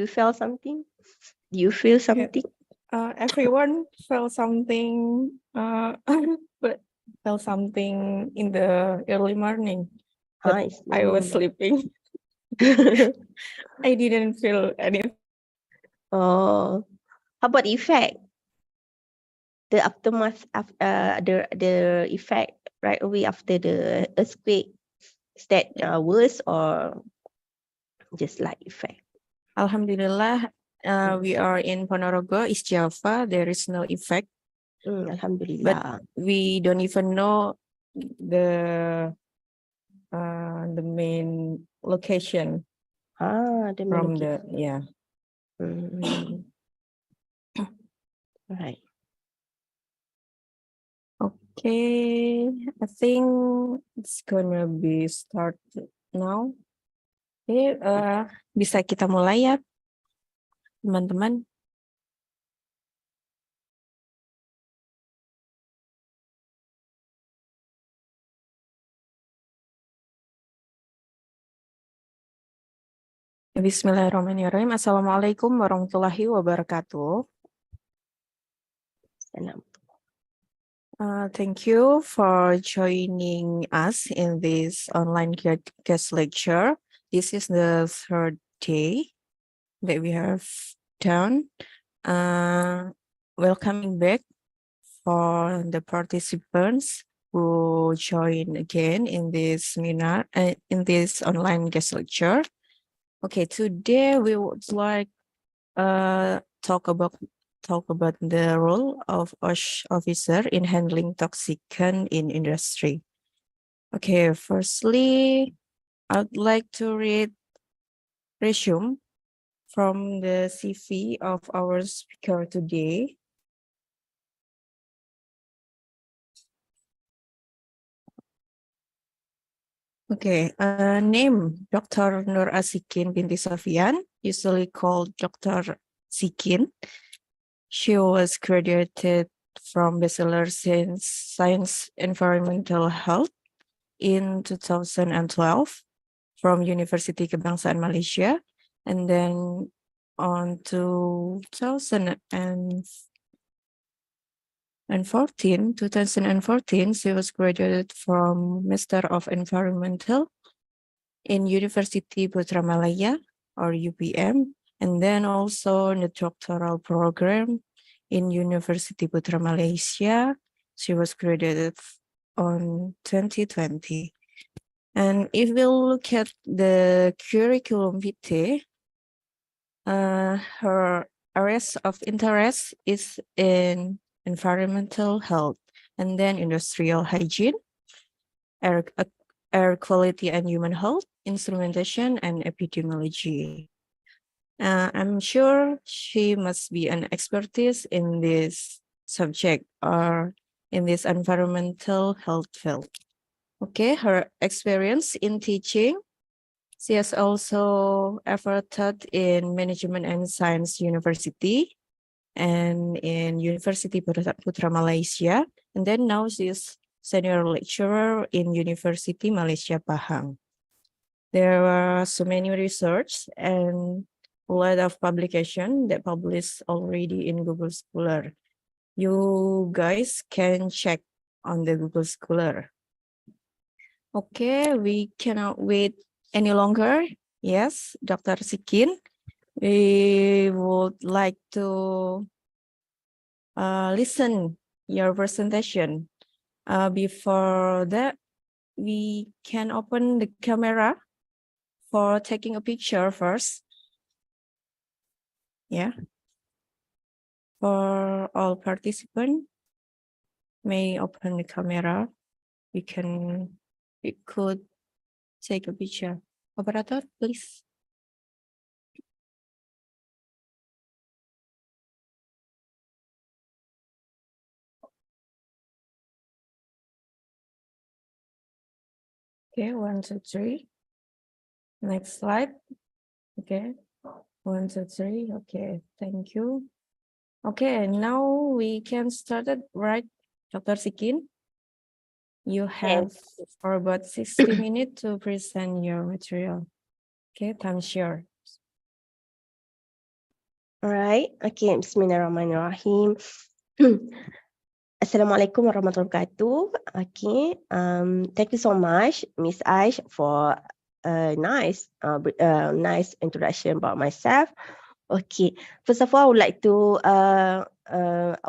Do you feel something? Do you feel something? Everyone felt something, but felt something in the early morning. But I was sleeping. I didn't feel anything. Oh, how about effect? The aftermath of the effect right away after the earthquake, is that worse or just like effect? Alhamdulillah, we are in Ponorogo, East Java. There is no effect. Alhamdulillah. But we don't even know the main location. The main From location. the, yeah. Right. Okay, I think it's gonna be start now. Okay, bisa kita mulai ya, teman-teman. Bismillahirrahmanirrahim. Assalamualaikum warahmatullahi wabarakatuh. Thank you for joining us in this online guest lecture. This is the third day that we have done. Welcoming back for the participants who join again in this seminar, in this online guest lecture. Okay, today we would like talk about the role of OSH officer in handling toxicant in industry. Okay, firstly, I'd like to read resume from the CV of our speaker today. Okay, name Dr. Nur Asikin binti Sofian, usually called Dr. Sikin. She was graduated from Bachelor in Science Environmental Health in 2012 from University Kebangsaan Malaysia, and then on 2014, she was graduated from Master of Environmental in University Putra Malaya, or UPM, and then also in the doctoral program in University Putra Malaysia. She was graduated on 2020. And if we look at the curriculum vitae, her areas of interest is in environmental health, and then industrial hygiene, air quality and human health, instrumentation, and epidemiology. I'm sure she must be an expertise in this subject or in this environmental health field. Okay, her experience in teaching. She has also ever taught in Management and Science University and in University Putra Malaysia. And then now she is senior lecturer in University Malaysia Pahang. There are so many research and a lot of publication that published already in Google Scholar. You guys can check on the Google Scholar. Okay, we cannot wait any longer. Yes, Dr. Sikin, we would like to listen your presentation. Before that, we can open the camera for taking a picture first. Yeah. For all participants, may open the camera. We could take a picture. Operator, please. Okay, 1, 2, 3. Next slide. Okay, 1, 2, 3. Okay, thank you. Okay, now we can start it, right, Dr. Sikin? You have for about 60 minutes to present your material. Okay, time share. Alright. Okay. Bismillahirrahmanirrahim. Assalamualaikum warahmatullahi wabarakatuh. Okay. Thank you so much, Miss Aish, for a nice introduction about myself. Okay. First of all, I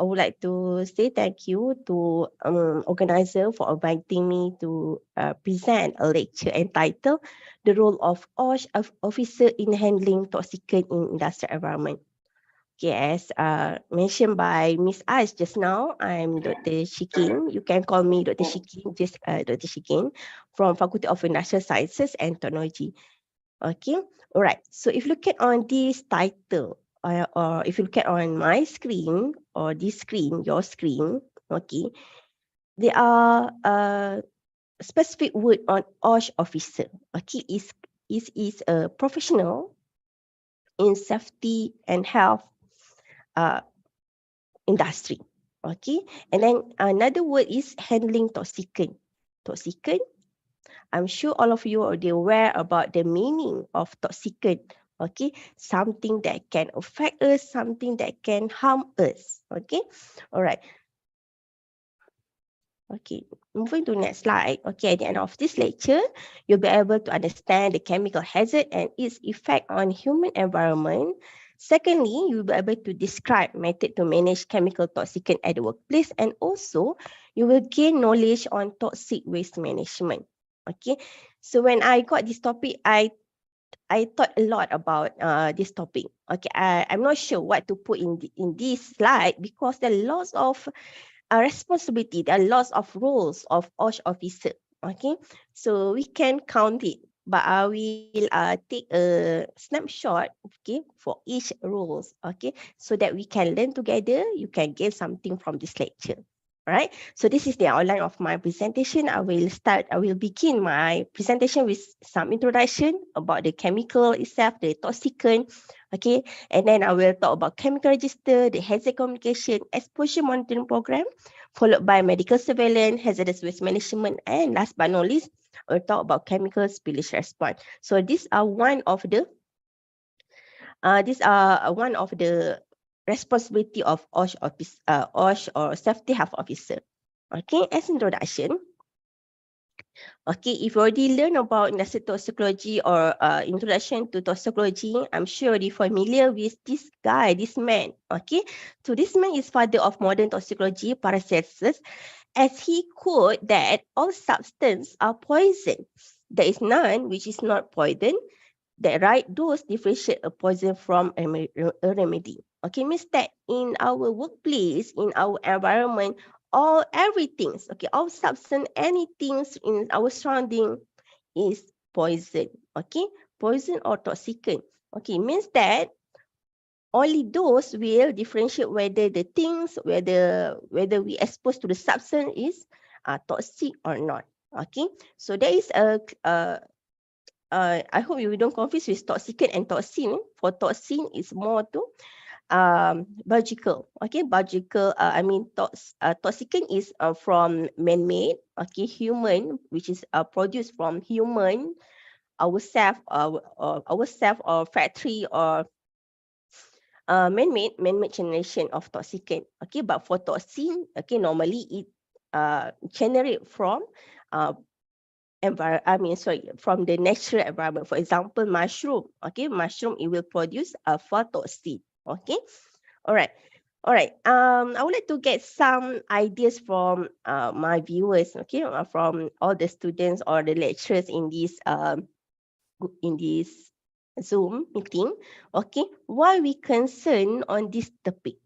would like to say thank you to organizer for inviting me to present a lecture entitled "The Role of OSH Officer in Handling Toxicant in Industrial Environment." Okay, as mentioned by Miss Aish just now, I'm Dr. Shikin. You can call me Dr. Shikin, just Dr. Shikin from Faculty of Industrial Sciences and Technology. Okay, all right. So if you look at on this title, or if you look at on my screen or this screen, your screen, okay, there are specific word on OSH officer. Okay, is a professional in safety and health industry. Okay, and then another word is handling toxicant. Toxicant, I'm sure all of you are already aware about the meaning of toxicant. Okay, something that can affect us, something that can harm us. Okay, all right. Okay, moving to the next slide. Okay, at the end of this lecture, you'll be able to understand the chemical hazard and its effect on human environment. Secondly, you'll be able to describe method to manage chemical toxicant at the workplace, and also you will gain knowledge on toxic waste management. Okay, so when I got this topic, I thought a lot about this topic. Okay, I'm not sure what to put in this slide because there are lots of responsibility. There are lots of roles of OSH officer. Okay, so we can count it, but I will take a snapshot. Okay, for each roles. Okay, so that we can learn together. You can gain something from this lecture. All right, so this is the outline of my presentation. I will begin my presentation with some introduction about the chemical itself, the toxicant. Okay, and then I will talk about chemical register, the hazard communication, exposure monitoring program, followed by medical surveillance, hazardous waste management, and last but not least, I will talk about chemical spillage response. So these are one of the responsibility of OSH or safety health officer. Okay, as introduction. Okay, if you already learn about industrial toxicology or introduction to toxicology, I'm sure you're familiar with this guy, this man. Okay, so this man is father of modern toxicology, Paracelsus, as he quote that all substances are poison. There is none which is not poison. The right dose differentiate a poison from a remedy. Okay, means that in our workplace, in our environment, everything, okay, all substance, anything in our surrounding is poison. Okay, poison or toxicant. Okay, means that only those will differentiate whether the things, whether we exposed to the substance is toxic or not. Okay, so there is I hope you don't confuse with toxicant and toxin. For toxin, it's more to biological. Okay, biological. Toxicant is from man-made. Okay, human, which is produced from human, ourself, or factory or man-made generation of toxicant. Okay, but for toxin, okay, normally it generate from from the natural environment. For example, mushroom. Okay, mushroom, it will produce a phytoxin. Okay, all right. All right. I would like to get some ideas from my viewers. Okay, from all the students or the lecturers in this Zoom meeting. Okay, why we concern on this topic?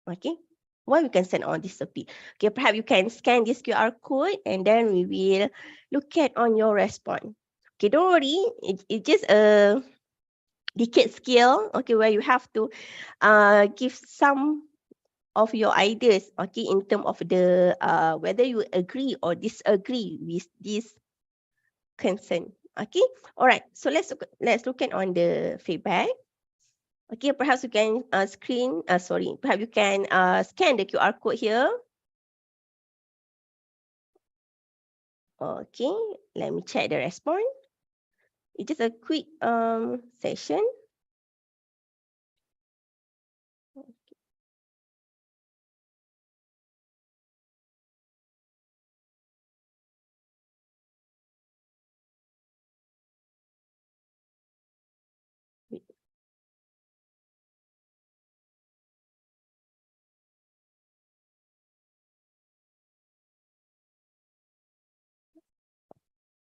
Okay, why we concern on this topic? Okay, perhaps you can scan this QR code and then we will look at on your response. Okay, don't worry, it's just a decade scale. Okay, where you have to give some of your ideas. Okay, in terms of the whether you agree or disagree with this concern. Okay, all right. So let's look at on the feedback. Okay, perhaps you can perhaps you can scan the QR code here. Okay, let me check the response. It's just a quick session.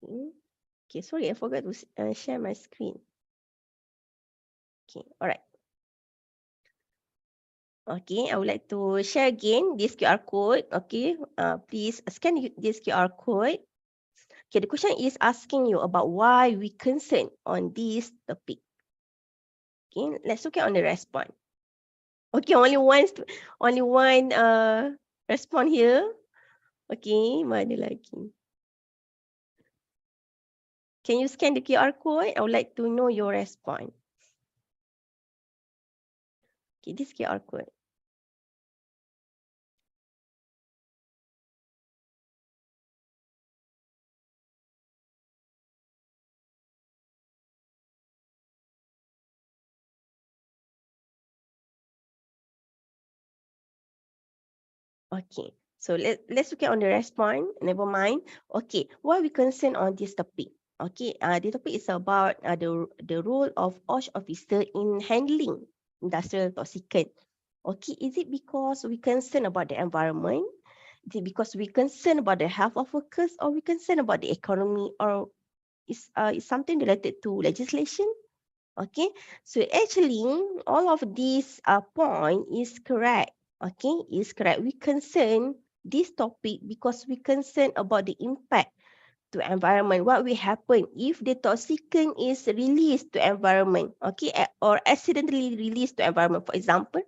Okay, sorry, I forgot to share my screen. Okay, all right. Okay, I would like to share again this QR code. Okay, please scan this QR code. Okay, the question is asking you about why we concern on this topic. Okay, let's look at on the response. Okay, only one response here. Okay, mana lagi? Can you scan the QR code? I would like to know your response. Okay, this QR code. Okay, so let's look at on the response. Never mind. Okay, why we concern on this topic? Okay, the topic is about the role of OSH officer in handling industrial toxicant. Okay, is it because we concern about the environment? Is it because we concern about the health of workers, or we concern about the economy, or is something related to legislation? Okay, so actually all of these point is correct. Okay, is correct. We concern this topic because we concern about the impact to environment. What will happen if the toxicant is released to environment? Okay, or accidentally released to environment. For example,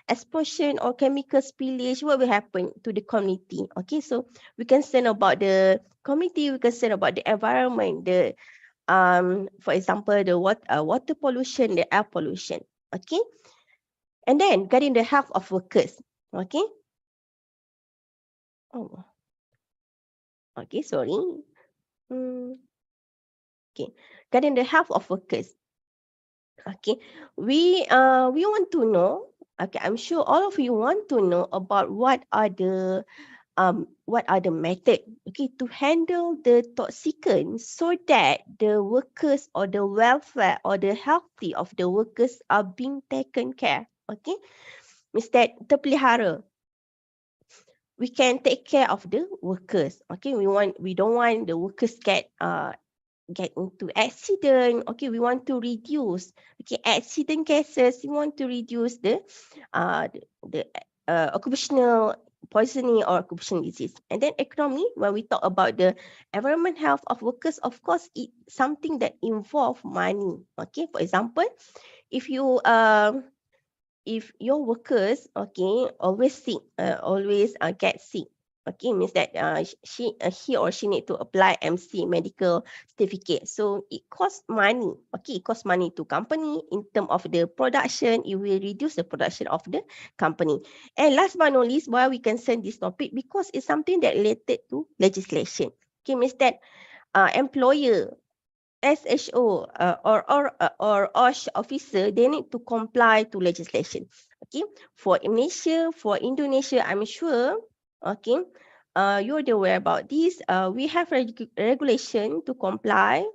explosion or chemical spillage. What will happen to the community? Okay, so we concern about the community. We concern about the environment. For example, the water pollution, the air pollution. Okay, and then regarding the health of workers. Okay. Oh, okay. Sorry. Okay. Regarding the health of workers. Okay. We want to know. Okay, I'm sure all of you want to know about what are the method, okay, to handle the toxicants so that the workers or the welfare or the healthy of the workers are being taken care. Okay, means that terpelihara. We can take care of the workers. Okay, we don't want the workers get into accident. Okay, we want to reduce accident cases. We want to reduce the occupational poisoning or occupational disease. And then economy, when we talk about the environment health of workers, of course, it's something that involve money. Okay, for example, if you if your workers always sick, always get sick, okay, means that he or she need to apply MC medical certificate. So it costs money. Okay, it costs money to company in terms of the production. It will reduce the production of the company. And last but not least, why we concern this topic, because it's something that related to legislation. Okay, means that employer SHO or OSH officer, they need to comply to legislation. Okay, for Indonesia, for Indonesia, I'm sure. Okay, you're aware about this. We have regulation to comply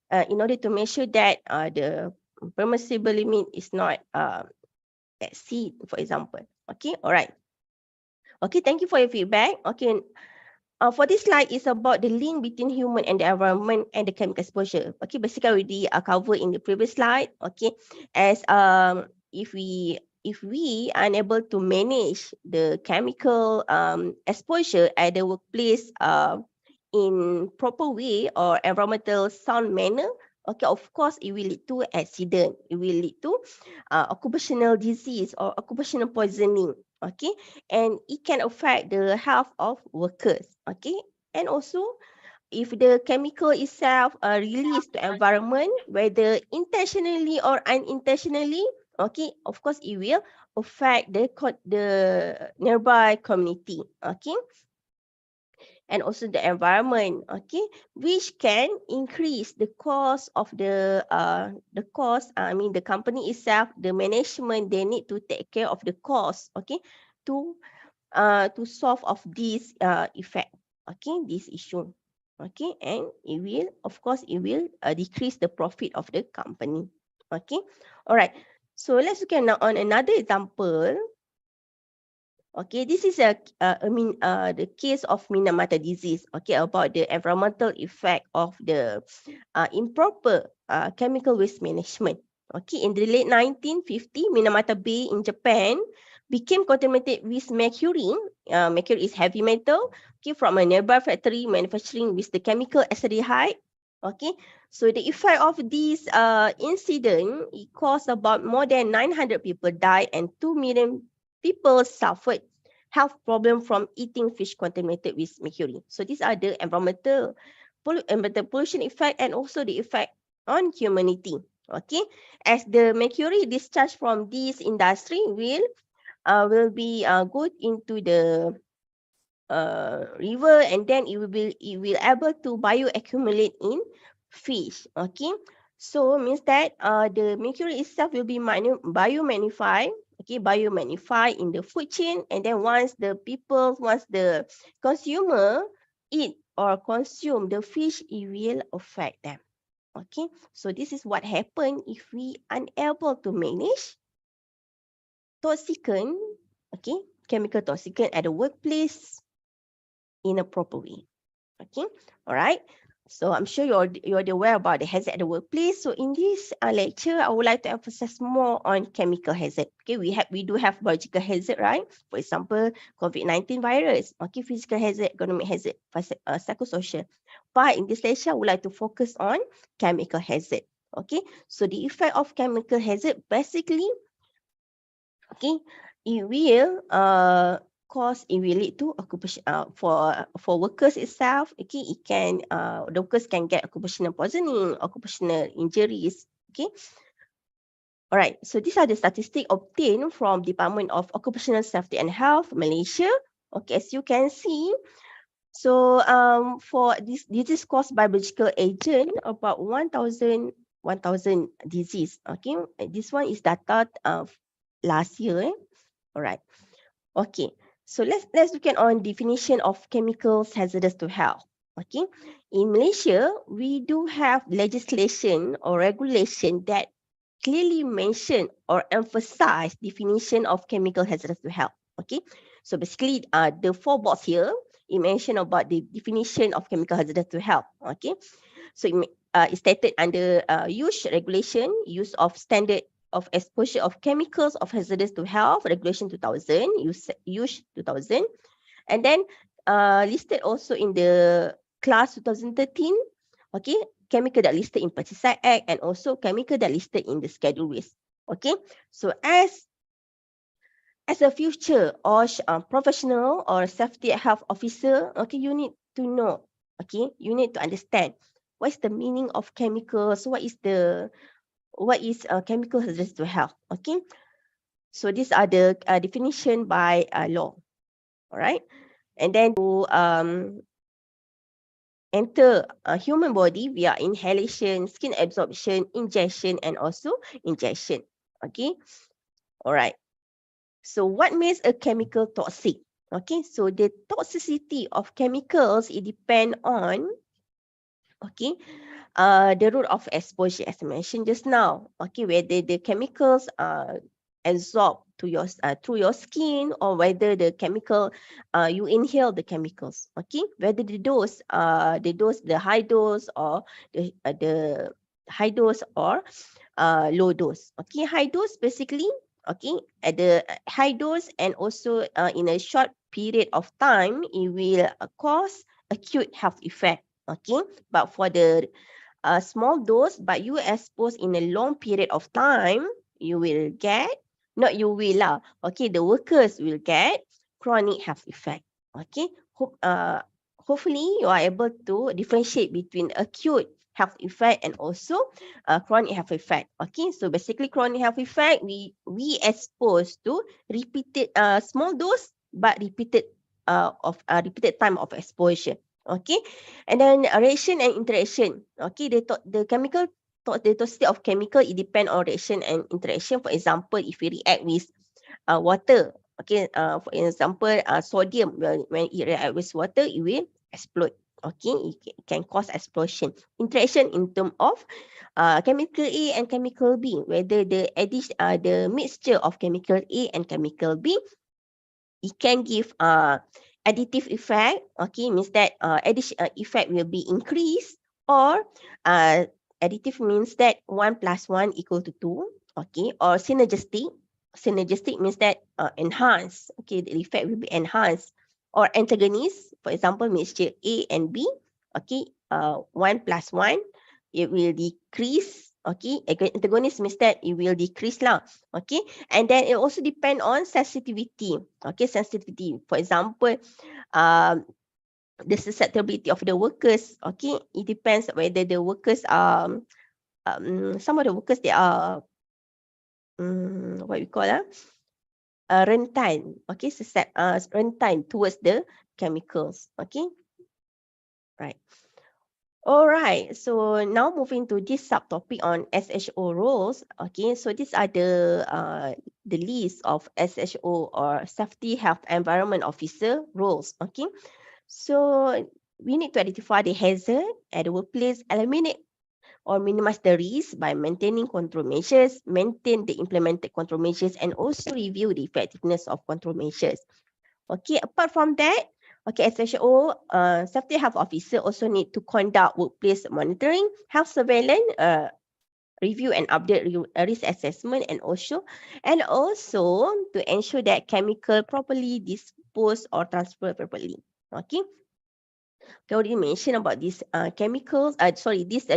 in order to make sure that the permissible limit is not exceed, for example. Okay, all right. Okay, thank you for your feedback. Okay, for this slide is about the link between human and the environment and the chemical exposure. Okay, basically already covered in the previous slide. Okay, as if we are unable to manage the chemical exposure at the workplace in proper way or environmental sound manner, okay, of course it will lead to accident. It will lead to occupational disease or occupational poisoning. Okay, and it can affect the health of workers. Okay, and also if the chemical itself are released to environment, whether intentionally or unintentionally, okay, of course it will affect the nearby community. Okay, and also the environment, okay, which can increase the cost of the cost. I mean the company itself, the management, they need to take care of the cost, okay, to solve of this effect, okay, this issue, okay, and it will, of course, it will decrease the profit of the company, okay, all right. So let's look at now on another example. Okay, this is the case of Minamata disease. Okay, about the environmental effect of the improper chemical waste management. Okay, in the late 1950, Minamata Bay in Japan became contaminated with mercury. Mercury is heavy metal. Okay, from a nearby factory manufacturing with the chemical acetaldehyde. Okay, so the effect of this incident, it caused about more than 900 people died and 2 million people suffered health problem from eating fish contaminated with mercury. So these are the environmental pollution effect and also the effect on humanity. Okay, as the mercury discharged from this industry will be good into the river, and then it will able to bioaccumulate in fish. Okay, so means that the mercury itself will be biomagnify. Okay, biomagnify in the food chain, and then once the consumer eat or consume the fish, it will affect them. Okay, so this is what happen if we unable to manage toxicant, okay, chemical toxicant at the workplace in a proper way. Okay, all right. So I'm sure you're aware about the hazard at the workplace. So in this lecture, I would like to emphasize more on chemical hazard. Okay, we do have biological hazard, right? For example, COVID-19 virus. Okay, physical hazard, economic hazard, psychosocial. But in this lecture, I would like to focus on chemical hazard. Okay, so the effect of chemical hazard basically, okay, it will cause, it will lead to occupation for workers itself. Okay, it can the workers can get occupational poisoning, occupational injuries. Okay, all right, so these are the statistics obtained from Department of Occupational Safety and Health Malaysia. Okay, as you can see, so for this is caused by biological agent, about 1,000 disease. Okay, this one is data last year. All right. Okay, so let's look at on definition of chemicals hazardous to health. Okay, in Malaysia, we do have legislation or regulation that clearly mention or emphasize definition of chemical hazardous to health. Okay, so basically, the 4 box here, it mention about the definition of chemical hazardous to health. Okay, so it's stated under use regulation, use of standard of exposure of chemicals of hazardous to health, regulation 2000, use 2000, and then listed also in the class 2013, okay, chemical that listed in Pesticide Act and also chemical that listed in the schedule risk. Okay, so as a future or professional or safety health officer, okay, you need to know, okay, you need to understand what is the meaning of chemicals, what is chemical hazardous to health. Okay, so these are the definition by law. All right, and then to enter a human body via inhalation, skin absorption, injection, and also injection. Okay, all right. So what makes a chemical toxic? Okay, so the toxicity of chemicals, it depend on, okay, the route of exposure, as I mentioned just now. Okay, whether the chemicals are absorbed to your through your skin, or whether the chemical you inhale the chemicals. Okay, whether the high dose or the high dose or low dose. Okay, high dose basically, okay, at the high dose and also in a short period of time, it will cause acute health effect. Okay, but for the small dose, but you expose in a long period of time, you will get, not you will lah, okay, the workers will get chronic health effect. Okay, hopefully you are able to differentiate between acute health effect and also chronic health effect. Okay, so basically chronic health effect, we expose to repeated small dose but repeated time of exposure. Okay, and then reaction and interaction. Okay, the chemical, the toxicity of chemical, it depend on reaction and interaction. For example, if we react with water, okay, for example, sodium, when it react with water, it will explode. Okay, it can cause explosion. Interaction in term of chemical A and chemical B, whether the mixture of chemical A and chemical B it can give additive effect, okay, means that additional effect will be increased, or additive means that 1 + 1 = 2, okay, or synergistic. Synergistic means that enhance, okay, the effect will be enhanced, or antagonist, for example, mixture A and B, okay, 1 + 1, it will decrease, okay, antagonist means that it will decrease lah, okay, and then it also depend on sensitivity, okay, sensitivity, for example, um, the susceptibility of the workers, okay, it depends whether the workers some of the workers they are what we call rentan, okay, rentan towards the chemicals, okay, right. Alright, so now moving to this subtopic on SHO roles. Okay, so these are the list of SHO, or Safety Health Environment Officer roles. Okay, so we need to identify the hazard at the workplace, eliminate or minimize the risk by maintaining control measures, maintain the implemented control measures, and also review the effectiveness of control measures. Okay, apart from that, okay, SHO, Safety Health Officer also need to conduct workplace monitoring, health surveillance, review and update risk assessment, and also to ensure that chemical properly disposed or transferred properly. Okay, I already mentioned about this chemicals. This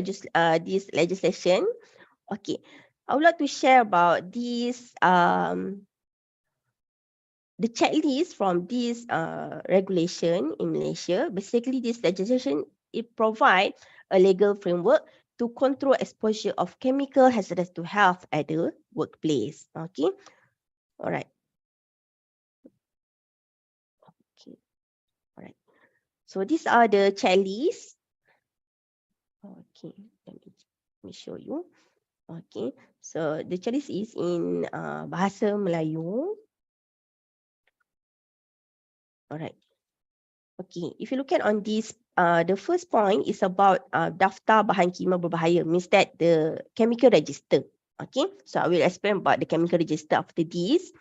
legislation. Okay, I would like to share about this the checklist from this regulation in Malaysia. Basically, this legislation, it provides a legal framework to control exposure of chemical hazardous to health at the workplace. Okay, all right. Okay, all right. So these are the checklists. Okay, let me show you. Okay, so the checklist is in bahasa Melayu. All right. Okay, if you look at on this, the first point is about daftar bahan kimia berbahaya, means that the chemical register. Okay, so I will explain about the chemical register after this.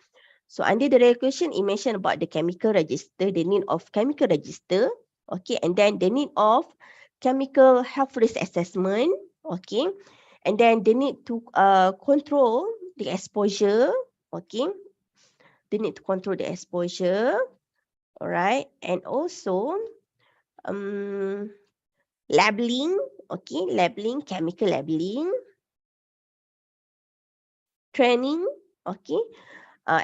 So under the regulation, it mentioned about the chemical register, the need of chemical register. Okay, and then the need of chemical health risk assessment. Okay, and then they need to control the exposure. Okay, they need to control the exposure. All right, and also labeling, okay, labeling, chemical labeling, training, okay,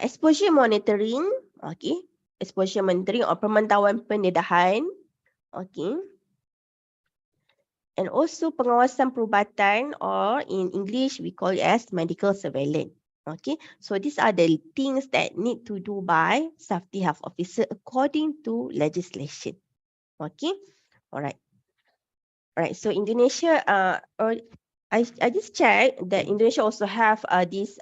exposure monitoring, okay, exposure monitoring or pemantauan pendedahan, okay, and also pengawasan perubatan, or in English we call it as medical surveillance. Okay, so these are the things that need to do by safety health officer according to legislation. Okay, all right. All right, so Indonesia, I just checked that Indonesia also have this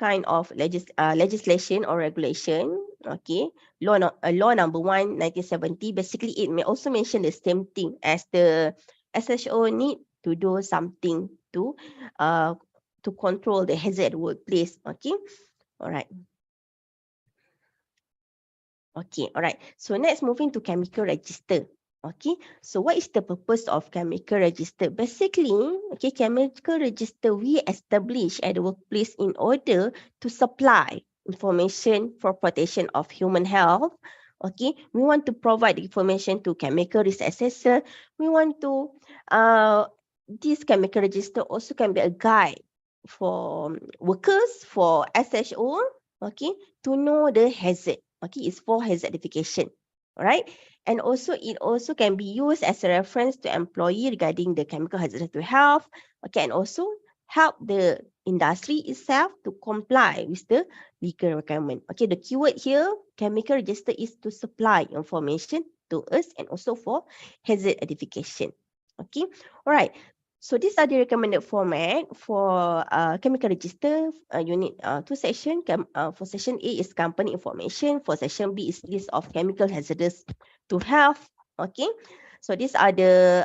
kind of legislation or regulation. Okay, law number 1, 1970. Basically, it may also mention the same thing as the SHO need to do something to control the hazard at the workplace. Okay, all right. Okay, all right. So next, moving to chemical register. Okay, so what is the purpose of chemical register? Basically, okay, chemical register we establish at the workplace in order to supply information for protection of human health. Okay, we want to provide information to chemical risk assessor. We want to, this chemical register also can be a guide for workers, for SHO, okay, to know the hazard. Okay, it's for hazardification. All right. And also, it also can be used as a reference to employee regarding the chemical hazard to health. Okay, and also help the industry itself to comply with the legal requirement. Okay, the keyword here, chemical register, is to supply information to us and also for hazard identification. Okay, all right. So these are the recommended format for chemical register. You need 2 sections. For section A is company information. For section B is list of chemical hazardous to health. Okay, so these are the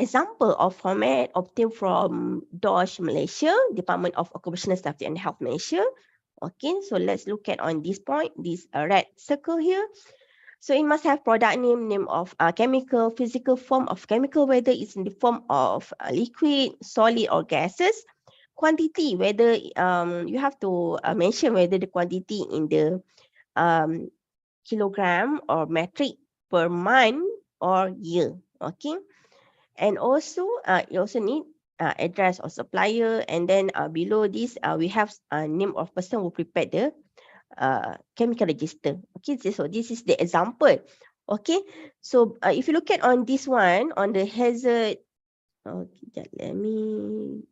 example of format obtained from DOSH Malaysia, Department of Occupational Safety and Health Malaysia. Okay, so let's look at on this point, this red circle here. So it must have product name, name of chemical, physical form of chemical, whether it's in the form of liquid, solid or gases. Quantity, whether you have to mention whether the quantity in the kilogram or metric per month or year. Okay, and also you also need address of supplier, and then below this we have name of person who prepared the chemical register. Okay, so this is the example. Okay, so if you look at on this one, on the hazard, okay, let me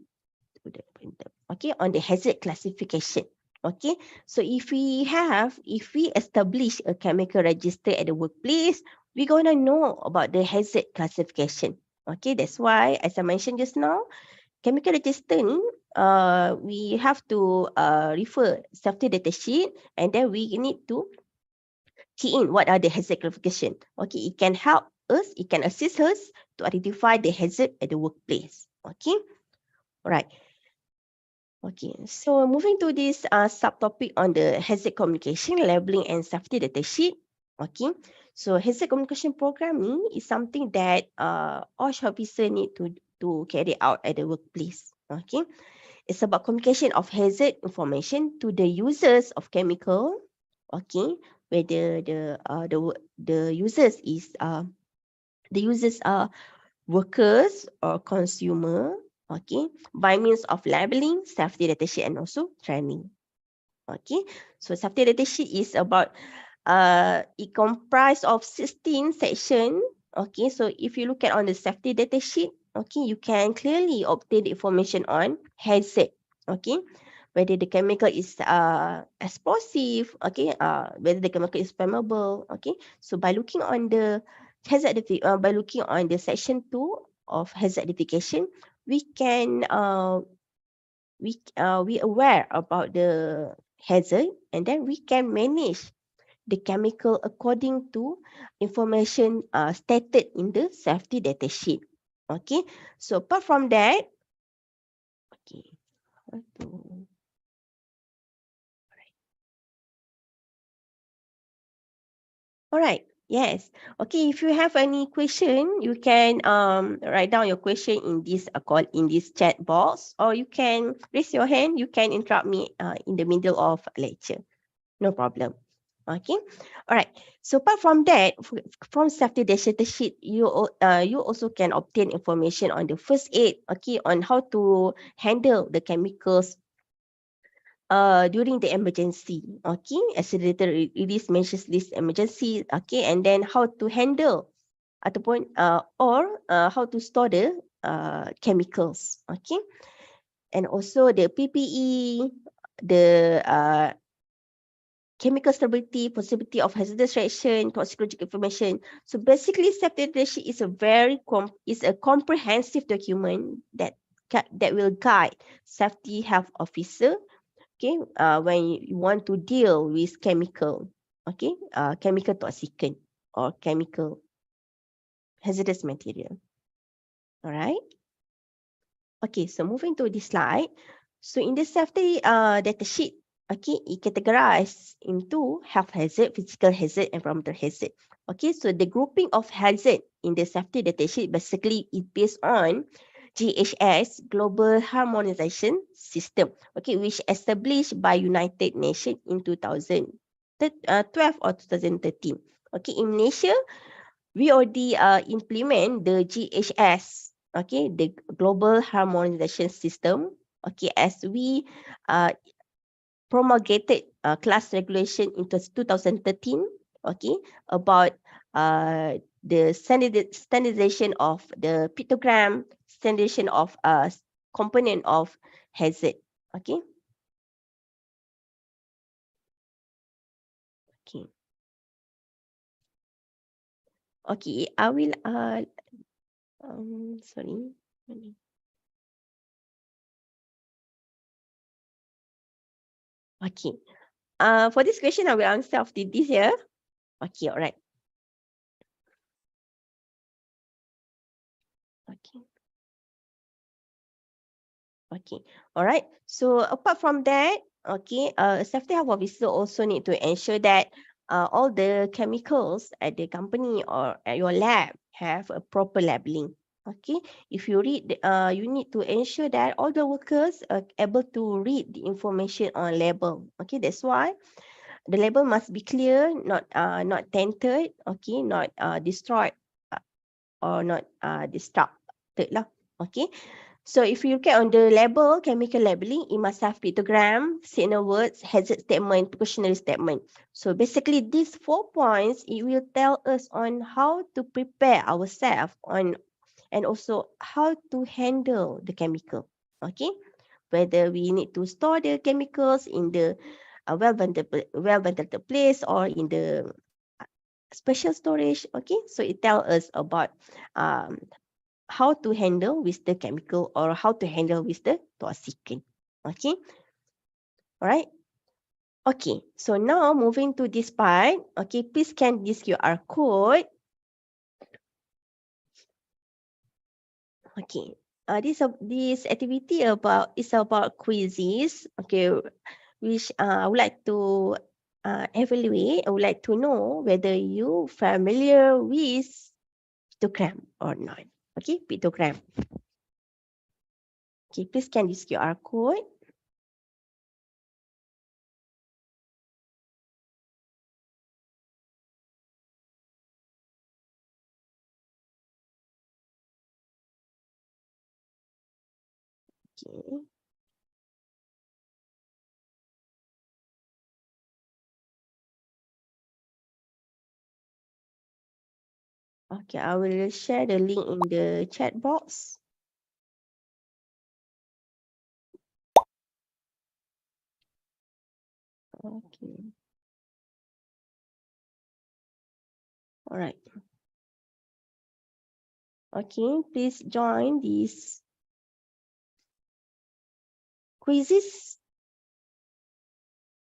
do that pointer. Okay, on the hazard classification. Okay, so if we establish a chemical register at the workplace, we're gonna know about the hazard classification. Okay, that's why, as I mentioned just now, chemical register ni, we have to refer safety data sheet, and then we need to key in what are the hazard classification. Okay, it can help us, it can assist us to identify the hazard at the workplace. Okay, all right. Okay, so moving to this subtopic on the hazard communication, labeling and safety data sheet. Okay, so hazard communication programming is something that OSH officer need to carry out at the workplace. Okay, it's about communication of hazard information to the users of chemical. Okay, whether the users is the users are workers or consumer. Okay, by means of labeling, safety data sheet, and also training. Okay, so safety data sheet is about it comprised of 16 section. Okay, so if you look at on the safety data sheet, okay, you can clearly obtain the information on hazard. Okay, whether the chemical is explosive, okay, whether the chemical is flammable. Okay, so by looking on the hazard by looking on the section 2 of hazard identification, we can we aware about the hazard, and then we can manage the chemical according to information stated in the safety data sheet. Okay, so apart from that, okay, all right. Yes. Okay. If you have any question, you can write down your question in this call in this chat box, or you can raise your hand. You can interrupt me in the middle of lecture. No problem. Okay. All right. So apart from that, from safety data sheet, you also can obtain information on the first aid. Okay, on how to handle the chemicals during the emergency. Okay, accelerator release mentions this emergency. Okay, and then how to handle ataupun or how to store the chemicals. Okay, and also the PPE, the chemical stability, possibility of hazardous reaction, toxicological information. So basically, safety data sheet is a is a comprehensive document that will guide safety health officer. Okay, when you want to deal with chemical, okay, chemical toxicant or chemical hazardous material. All right. Okay, so moving to this slide. So in the safety data sheet, okay, it categorized into health hazard, physical hazard, environmental hazard. Okay, so the grouping of hazard in the safety data sheet basically is based on GHS, Global Harmonization System, okay, which established by United Nations in 2012 or 2013. Okay, in Malaysia, we already implement the GHS, okay, the Global Harmonization System, okay, as we promulgated class regulation in 2013, okay, about the standardization of the pictogram, standardization of component of hazard, okay. Okay. Okay, I will sorry. Okay. For this question, I will answer after this here. Okay, all right. Okay. Okay. All right. So apart from that, okay, a safety health officer also need to ensure that all the chemicals at the company or at your lab have a proper labeling. Okay, if you read, you need to ensure that all the workers are able to read the information on label. Okay, that's why the label must be clear, not tainted, okay, not destroyed uh, or not destructed lah. Okay, so if you look at on the label, chemical labeling, it must have pictogram, signal words, hazard statement, precautionary statement. So basically these 4 points, it will tell us on how to prepare ourselves on and also how to handle the chemical. Okay, whether we need to store the chemicals in the well-ventilated place or in the special storage. Okay, so it tells us about um, how to handle with the chemical or how to handle with the toxicant. Okay, all right. Okay, so now moving to this part. Okay, please scan this QR code. Okay, this activity is about quizzes. Okay, which I would like to evaluate. I would like to know whether you familiar with pictogram or not. Okay, pictogram. Okay, please scan this QR code. Okay. Okay, I will share the link in the chat box. Okay. All right. Okay, please join these quizzes.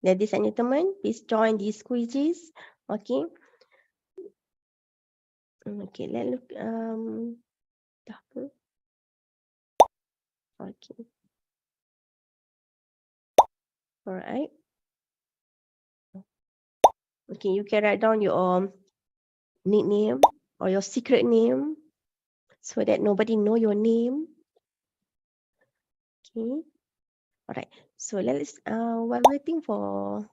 Ladies and gentlemen, please join these quizzes. Okay. Okay, let's look. Dah apa? Okay. All right. Okay, you can write down your nickname or your secret name so that nobody know your name. Okay. All right. So let's while waiting for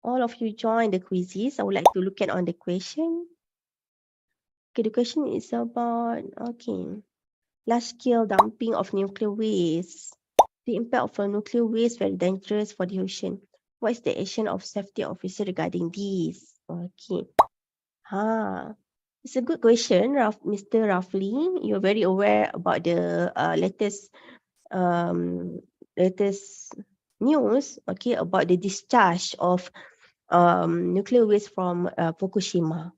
all of you join the quizzes, I would like to look at on the question. Okay, the question is about large-scale dumping of nuclear waste. The impact of a nuclear waste very dangerous for the ocean. What is the action of safety officer regarding this? Okay. It's a good question, Mr. Rafli. You're very aware about the um, latest news, okay, about the discharge of nuclear waste from Fukushima.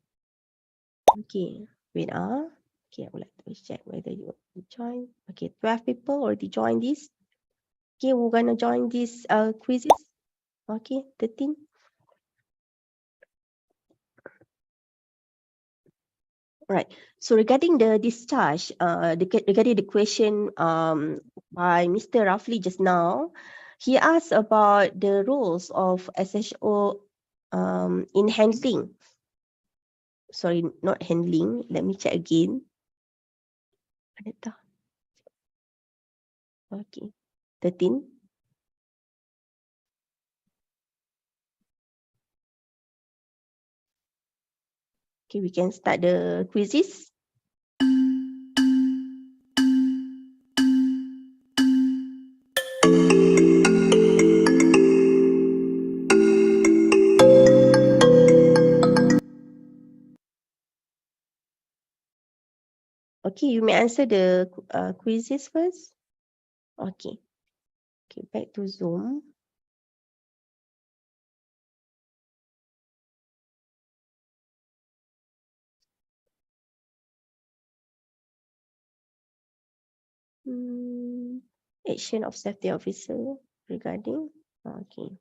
Okay, wait. Okay, I would like to check whether you join. Okay, 12 people already joined this. Okay, we're gonna join this quizzes. Okay, 13. Right. So regarding the discharge, regarding the question by Mr. Rafli just now, he asked about the rules of SHO in handling. Sorry, not handling. Let me check again. Mana tah? Okay. 13. Okay, we can start the quizzes. Okay, you may answer the quizzes first. Okay. Okay, back to Zoom. Action of safety officer regarding. Okay.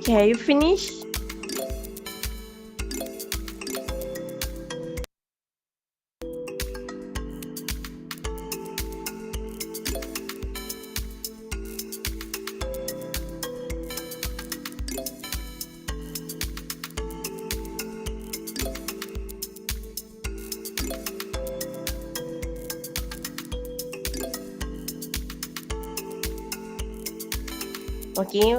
Okay, have you finished? Okay,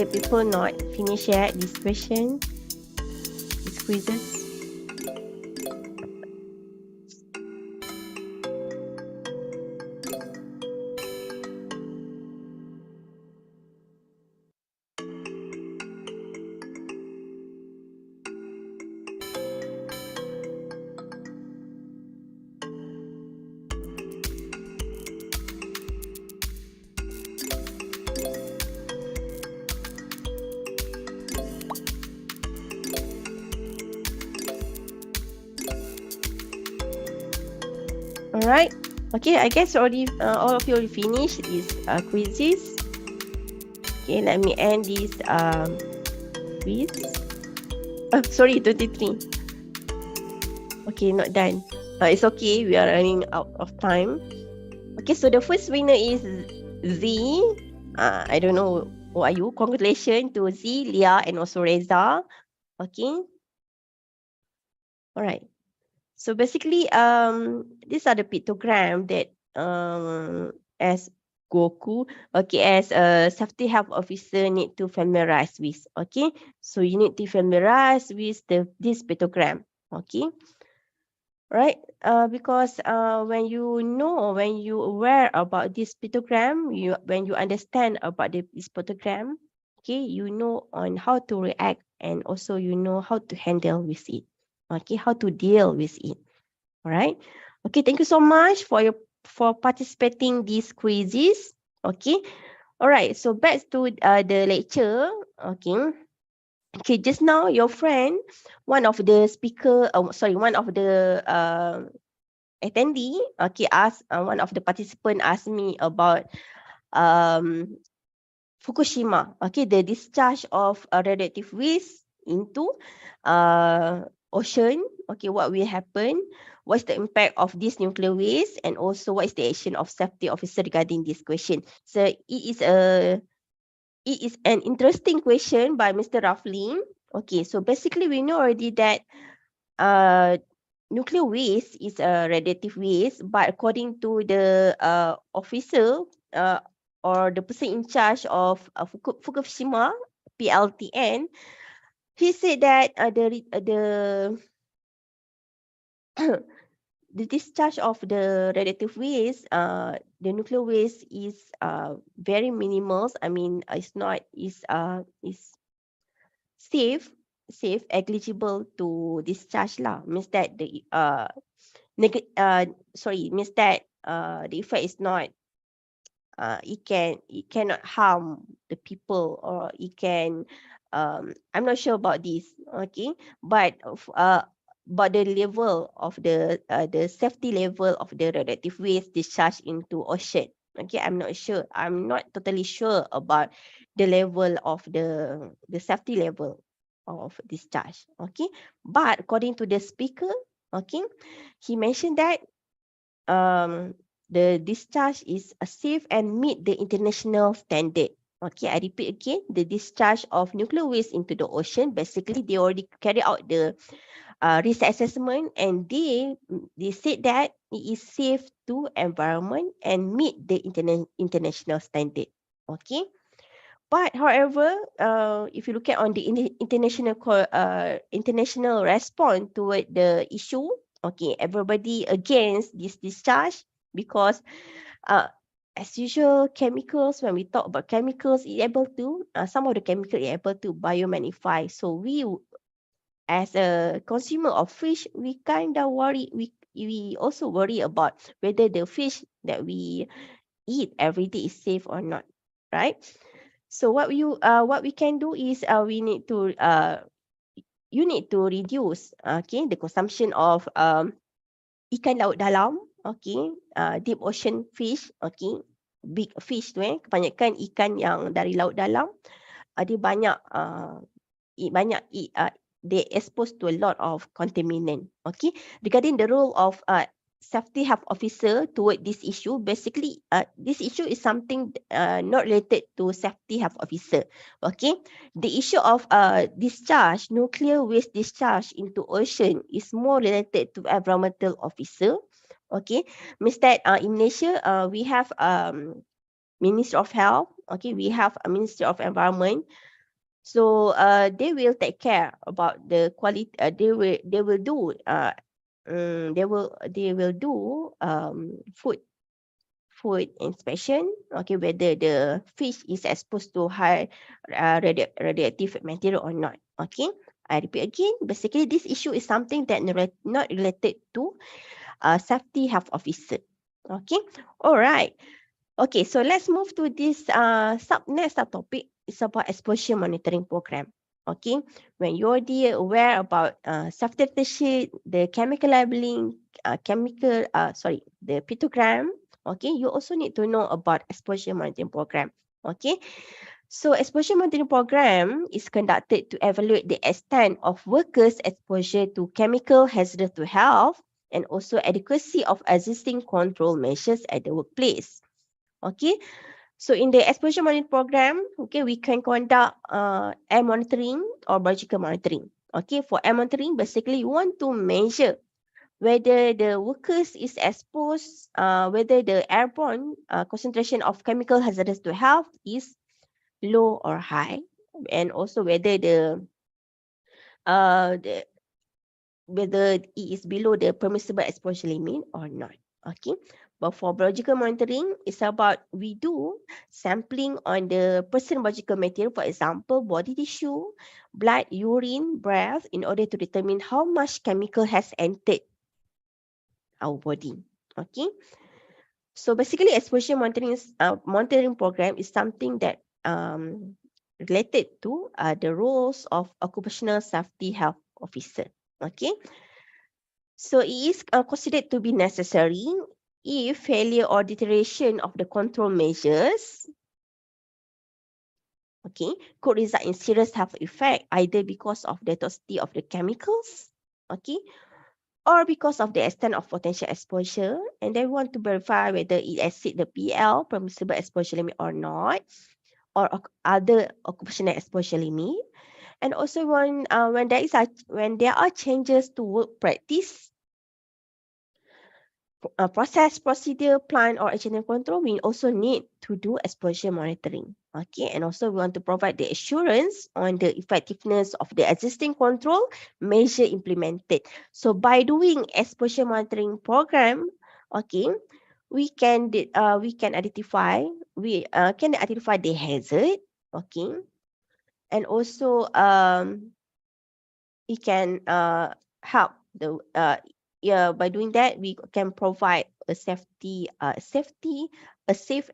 if people not finish yet this question, these quizzes. All right. Okay, I guess already all of you already finished these quizzes. Okay, let me end this quiz. Sorry, 23. Okay, not done. It's okay. We are running out of time. Okay, so the first winner is Z. I don't know who are you. Congratulations to Z, Leah, and also Reza. Okay. All right. So basically, these are the pictogram that as Goku, okay, as a safety health officer need to familiarize with. Okay, so you need to familiarize with this pictogram. Okay, right? Because when you know, when you aware about this pictogram, when you understand about this pictogram, okay, you know on how to react and also you know how to handle with it. Okay, how to deal with it. All right. Okay, thank you so much for participating these quizzes. Okay. All right. So back to the lecture. Okay. Okay, just now your friend, one of the speaker, one of the attendee, okay, asked one of the participant asked me about um Fukushima, okay, the discharge of radioactive waste into ocean, okay, what will happen, what's the impact of this nuclear waste, and also what is the action of safety officer regarding this question. So it is an interesting question by Mr. Raflin. Okay, so basically we know already that uh, nuclear waste is a radioactive waste, but according to the officer uh, or the person in charge of Fukushima PLTN, he said that the discharge of the radioactive waste, the nuclear waste is very minimal. I mean, it's not is safe eligible to discharge lah. Means that the means that the effect is not it cannot harm the people, or it can I'm not sure about this, okay, but the level of the safety level of the radioactive waste discharged into ocean, okay, I'm not totally sure about the level of the safety level of discharge, okay, but according to the speaker, okay, he mentioned that the discharge is safe and meet the international standard. Okay, I repeat again, the discharge of nuclear waste into the ocean, basically they already carry out the risk assessment, and they said that it is safe to environment and meet the international standard. Okay. But however, if you look at on the international response toward the issue, okay, everybody against this discharge because uh, as usual, chemicals, when we talk about chemicals, some of the chemical is able to biomagnify. So as a consumer of fish, we kind of worry, we also worry about whether the fish that we eat every day is safe or not, right? So what we can do is you need to reduce okay the consumption of ikan laut dalam, okay, deep ocean fish, okay, big fish tu kebanyakan ikan yang dari laut dalam, ada banyak they exposed to a lot of contaminant. Okay, regarding the role of safety health officer toward this issue, basically this issue is something not related to safety health officer. Okay, the issue of discharge, nuclear waste discharge into ocean is more related to environmental officer. Okay, means that in Malaysia we have Ministry of Health. Okay, we have a Ministry of Environment. So they will take care about the quality. They will do they will do food inspection. Okay, whether the fish is exposed to high radioactive material or not. Okay, I repeat again. Basically, this issue is something that not related to safety health officer. Okay, all right. Okay, so let's move to this next subtopic. It's about exposure monitoring program. Okay, when you're aware about safety sheet, the chemical labeling, the pictogram. Okay, you also need to know about exposure monitoring program. Okay, so exposure monitoring program is conducted to evaluate the extent of workers' exposure to chemical hazardous to health and also adequacy of existing control measures at the workplace. Okay, so in the exposure monitoring program, okay, we can conduct air monitoring or biological monitoring. Okay, for air monitoring, basically you want to measure whether the workers is exposed, whether the airborne concentration of chemical hazardous to health is low or high, and also whether the whether it is below the permissible exposure limit or not. Okay. But for biological monitoring, it's about we do sampling on the person biological material, for example, body tissue, blood, urine, breath, in order to determine how much chemical has entered our body. Okay. So basically, exposure monitoring program is something that related to the roles of occupational safety health officer. Okay. So it is considered to be necessary if failure or deterioration of the control measures, okay, could result in serious health effect either because of the toxicity of the chemicals, okay, or because of the extent of potential exposure, and they want to verify whether it exceeds the PL, permissible exposure limit or not, or other occupational exposure limit. And also when there are changes to work practice, process, procedure, plan, or engineering control, we also need to do exposure monitoring. Okay, and also we want to provide the assurance on the effectiveness of the existing control measure implemented. So by doing exposure monitoring program, okay, we can identify the hazard, okay, and also it can help the by doing that we can provide a safe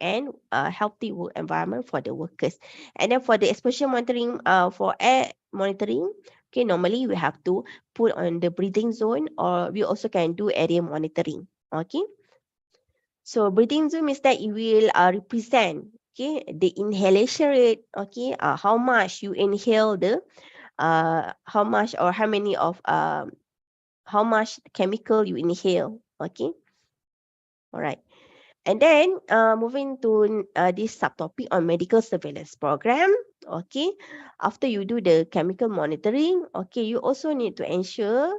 and healthy work environment for the workers. And then for the exposure monitoring, for air monitoring, okay, normally we have to put on the breathing zone, or we also can do area monitoring. Okay, so breathing zone means that it will represent, okay, the inhalation rate, okay, how much you inhale the how much or how many of how much chemical you inhale. Okay, all right. And then moving to this subtopic on medical surveillance program. Okay, after you do the chemical monitoring, okay, you also need to ensure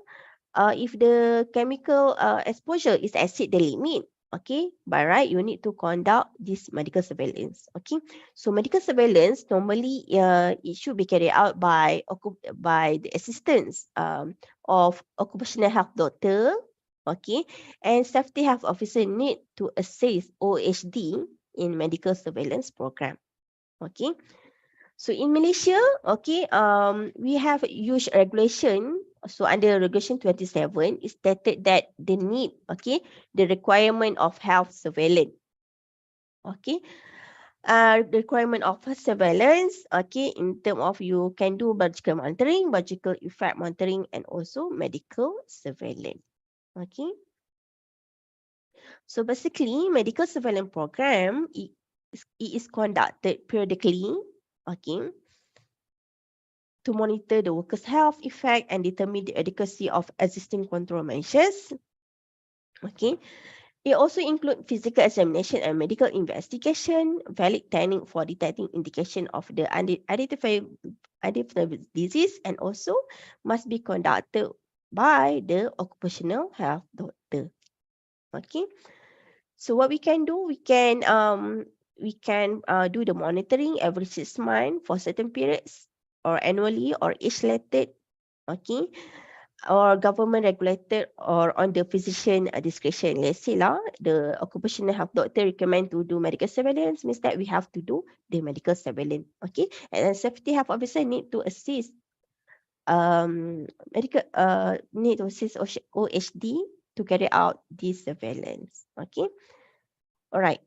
if the chemical exposure is exceed the limit, okay, by right, you need to conduct this medical surveillance. Okay, so medical surveillance normally it should be carried out by the assistance of occupational health doctor, okay, and safety health officer need to assess OHD in medical surveillance program. Okay, so in Malaysia, okay, we have huge regulation. So under regulation 27, it stated that the need, okay, the requirement of health surveillance. Okay, the requirement of surveillance, okay, in terms of you can do biological monitoring, biological effect monitoring, and also medical surveillance. Okay. So basically, medical surveillance program it is conducted periodically. Okay. to monitor the workers' health effect and determine the adequacy of existing control measures. Okay. It also includes physical examination and medical investigation, valid technique for detecting indication of the identifiable disease, and also must be conducted by the occupational health doctor. Okay. So what we can do, we can do the monitoring every 6 months for certain periods, or annually, or age-related. Okay, or government regulated, or on the physician discretion. Let's say lah, the occupational health doctor recommend to do medical surveillance, means that we have to do the medical surveillance. Okay, and safety health officer need to assist need to assist OHD to carry out this surveillance. Okay, all right.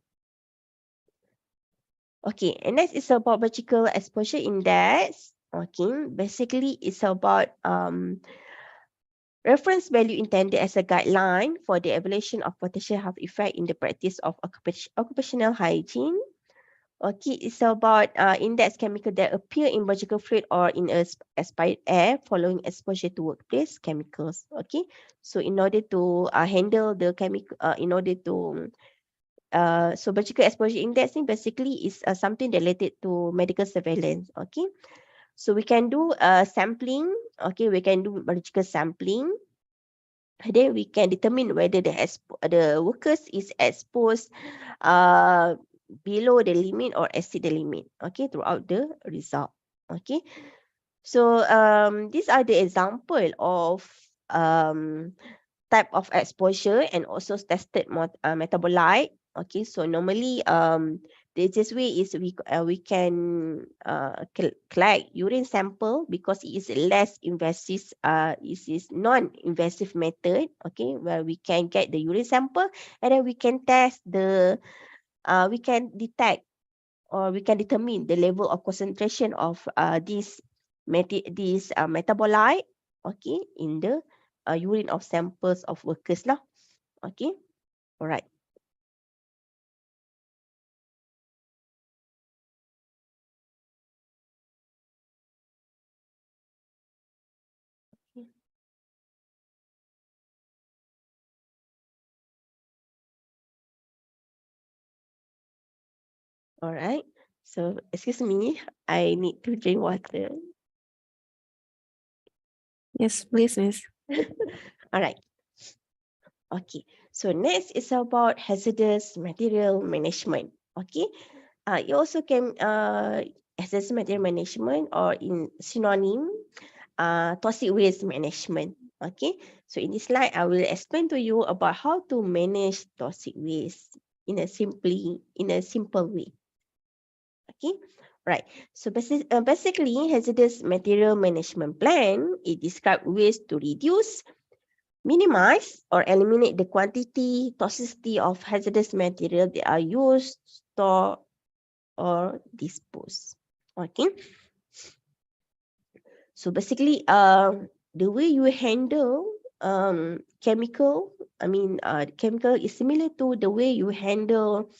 Okay, and next is about biological exposure index. Okay, basically it's about reference value intended as a guideline for the evaluation of potential health effect in the practice of occupational hygiene. Okay, it's about index chemical that appear in biological fluid or in expired air following exposure to workplace chemicals. Okay, so in order to handle the chemical, so biological exposure index basically is something related to medical surveillance. Okay, so we can do sampling. Okay, we can do biological sampling. Then we can determine whether the workers is exposed below the limit or exceed the limit. Okay, throughout the result. Okay, so these are the example of type of exposure and also tested metabolite. Okay, so normally the easiest way is we can collect urine sample because it is less invasive. It is non-invasive method. Okay, where we can get the urine sample and then we can test we can detect or we can determine the level of concentration of this metabolite. Okay, in the urine of samples of workers lah. Okay, alright. Alright. So excuse me, I need to drink water. Yes, please, Miss. Alright. Okay. So next is about hazardous material management. Okay. You also can hazardous material management, or in synonym, toxic waste management. Okay. So in this slide, I will explain to you about how to manage toxic waste in a simple way. Okay, right. So basically, hazardous material management plan, it describes ways to reduce, minimize, or eliminate the quantity, toxicity of hazardous material that are used, stored, or disposed. Okay. So basically, the way you handle chemical, chemical is similar to the way you handle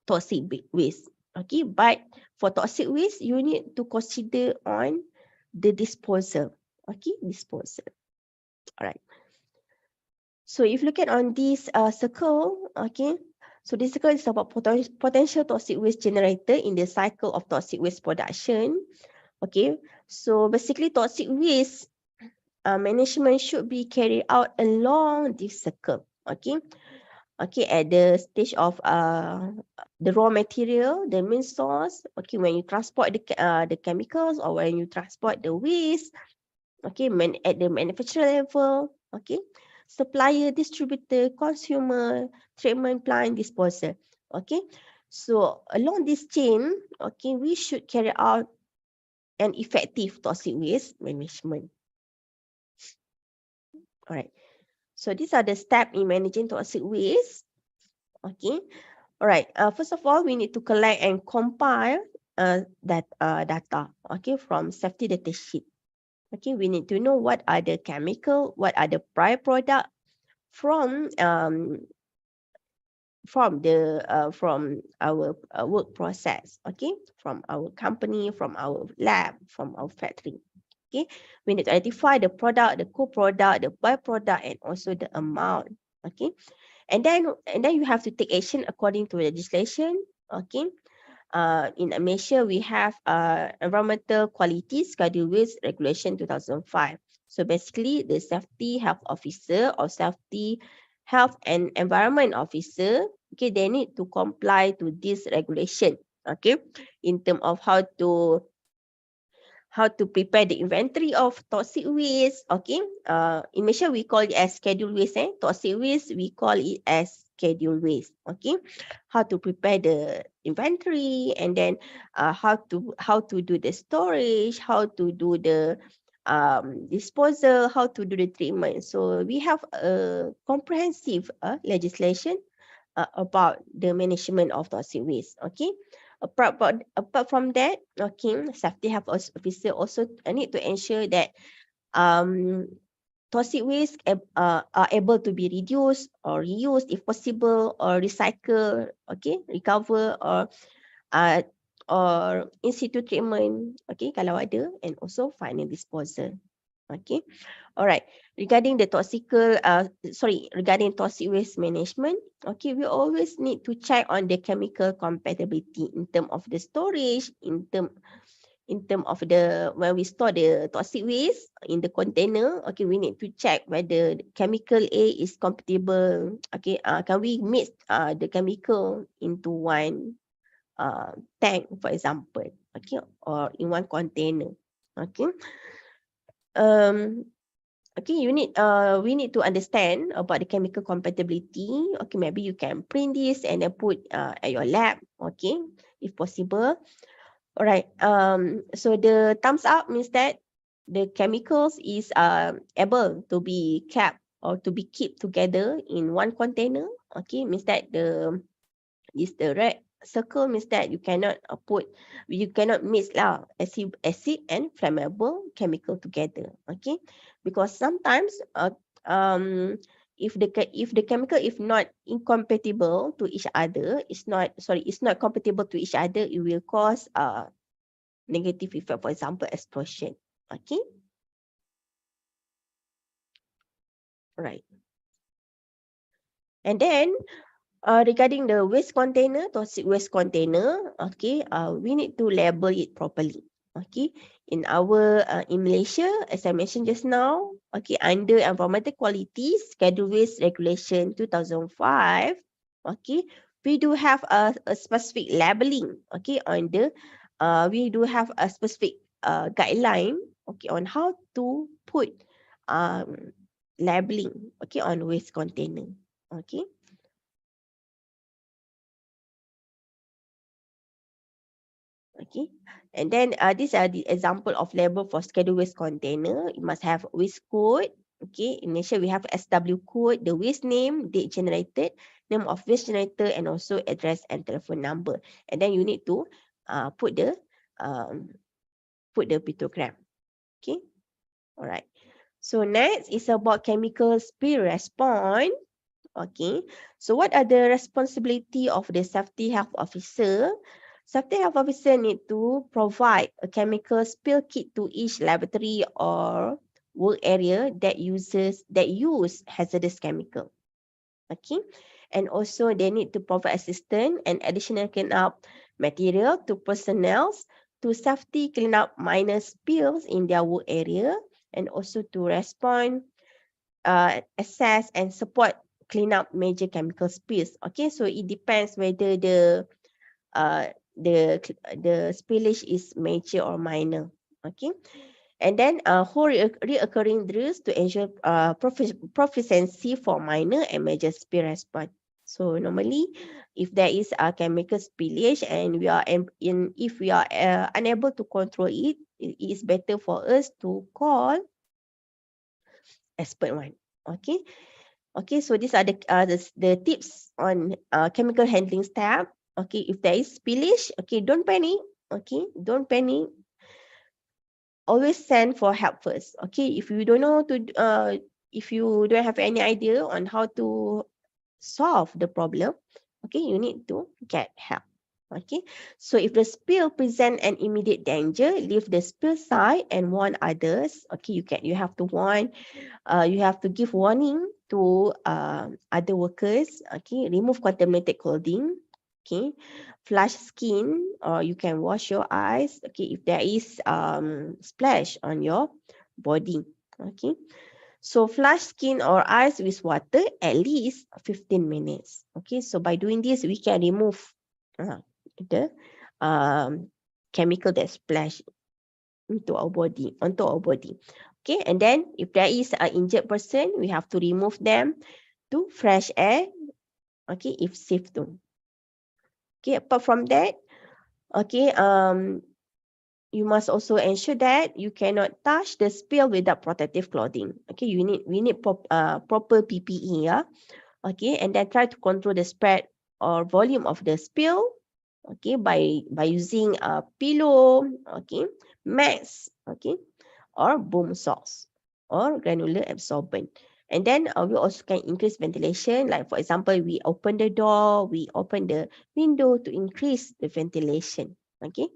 toxic waste. Okay, but for toxic waste, you need to consider on the disposal. Okay, disposal. All right. So if you look at on this circle, okay, so this circle is about potential toxic waste generated in the cycle of toxic waste production. Okay, so basically toxic waste management should be carried out along this circle. Okay, okay, at the stage of the raw material, the main source. Okay, when you transport the chemicals, or when you transport the waste. Okay, at the manufacturer level. Okay, supplier, distributor, consumer, treatment plant, disposer. Okay, so along this chain, okay, we should carry out an effective toxic waste management. All right. So these are the steps in managing toxic waste. Okay. All right. First of all, we need to collect and compile data. Okay, from safety data sheet. Okay, we need to know what are the chemical, what are the prior product from from our work process, okay, from our company, from our lab, from our factory. Okay, we need to identify the product, the co-product, the byproduct, and also the amount. Okay, and then you have to take action according to legislation. Okay, in Malaysia, we have Environmental Quality Schedule Waste Regulation 2005. So basically, the Safety Health Officer or Safety Health and Environment Officer, okay, they need to comply to this regulation, okay, in terms of how to prepare the inventory of toxic waste. Okay, in Malaysia we call it as schedule waste. Toxic waste we call it as schedule waste. Okay, how to prepare the inventory, and then how to do the storage, how to do the disposal, how to do the treatment. So we have a comprehensive legislation about the management of toxic waste. Okay, apart from that, okay, safety health officer also need to ensure that um toxic waste are able to be reduced or reused if possible, or recycle, okay, recover, uh, or in situ treatment, okay, kalau ada, and also final disposal. Okay, all right. Regarding toxic waste management, okay, we always need to check on the chemical compatibility in term of the storage, in term of the when we store the toxic waste in the container. Okay, we need to check whether the chemical A is compatible. Okay, can we mix the chemical into one tank, for example, okay, or in one container. Okay. Um, okay, we need to understand about the chemical compatibility. Okay, maybe you can print this and then put at your lab, okay, if possible. All right. So the thumbs up means that the chemicals is able to be kept or to be kept together in one container. Okay, means that the red circle means that you cannot mix acid and flammable chemical together. Okay, because sometimes if the chemical if not incompatible to each other, it's not compatible to each other, it will cause negative effect, for example explosion. Okay, right. And then regarding the waste container, toxic waste container, okay, we need to label it properly. Okay, in Malaysia, as I mentioned just now, okay, under Environmental Quality Schedule Waste Regulation 2005, okay, we do have a specific labeling, okay, we do have a specific guideline, okay, on how to put labeling, okay, on waste container. Okay. Okay, and then these are the example of label for schedule waste container. You must have waste code. Okay, in Malaysia we have SW code, the waste name, date generated, name of waste generator, and also address and telephone number. And then you need to put um, the pictogram. Okay, all right. So next is about chemical spill response. Okay, so what are the responsibility of the safety health officer? Safety health officer need to provide a chemical spill kit to each laboratory or work area that use hazardous chemical. Okay, and also they need to provide assistance and additional cleanup material to personnel to safety clean up minor spills in their work area, and also to respond, assess and support clean up major chemical spills. Okay, so it depends whether uh, the spillage is major or minor. Okay, and then whole reoccurring drills to ensure proficiency for minor and major spill response. So normally, if there is a chemical spillage and if we are unable to control it, it is better for us to call expert one. Okay. Okay, so these are the tips on chemical handling step. Okay, if there is spillage, okay, don't panic. Okay, don't panic. Always send for help first. Okay, if you don't have any idea on how to solve the problem, Okay, you need to get help. Okay, so if the spill present an immediate danger, leave the spill site and warn others. Okay, you have to warn, you have to give warning to other workers. Okay, remove contaminated clothing. Okay, flush skin, or you can wash your eyes. Okay, if there is splash on your body. Okay, so flush skin or eyes with water at least 15 minutes. Okay, so by doing this, we can remove the chemical that splash onto our body. Okay, and then if there is an injured person, we have to remove them to fresh air. Okay, if safe to. Okay, apart from that, okay, you must also ensure that you cannot touch the spill without protective clothing. Okay, we need proper PPE, yeah. Okay, and then try to control the spread or volume of the spill. Okay, by using a pillow, okay, mats, okay, or boom saws or granular absorbent. And then we also can increase ventilation. Like for example, we open the door, we open the window to increase the ventilation. Okay,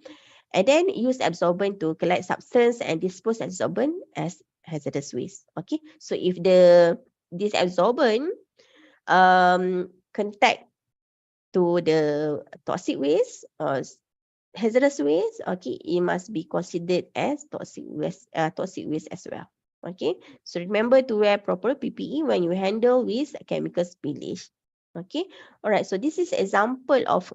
and then use absorbent to collect substance and dispose absorbent as hazardous waste. Okay, so if this absorbent contact to the toxic waste or hazardous waste, okay, it must be considered as toxic waste as well. Okay, so remember to wear proper PPE when you handle with chemical spillage. Okay, all right. So this is example of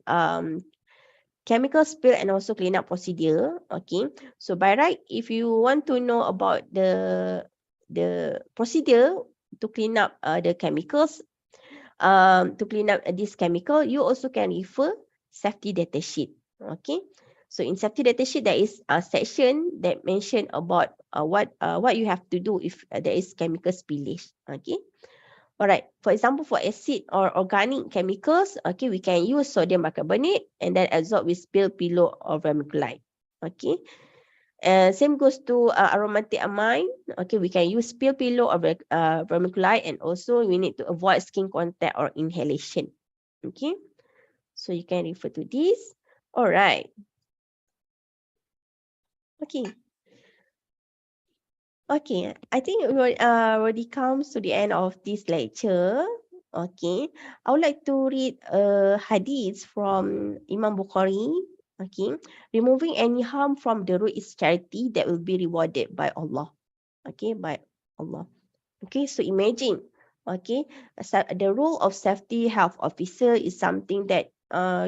chemical spill and also cleanup procedure. Okay, so by right, if you want to know about the procedure to clean up the chemicals, to clean up this chemical, you also can refer safety data sheet. Okay, so in safety data sheet there is a section that mention about what you have to do if there is chemical spillage. Okay, all right. For example, for acid or organic chemicals, okay, we can use sodium bicarbonate and then absorb with spill pillow or vermiculite. Okay. Same goes to aromatic amine. Okay, we can use spill pillow or vermiculite, and also we need to avoid skin contact or inhalation. Okay, so you can refer to this. All right. Okay. Okay, I think we already comes to the end of this lecture. Okay, I would like to read a hadith from Imam Bukhari. Okay, removing any harm from the road is charity that will be rewarded by Allah. Okay, by Allah. Okay, so imagine, okay, the role of safety health officer is something that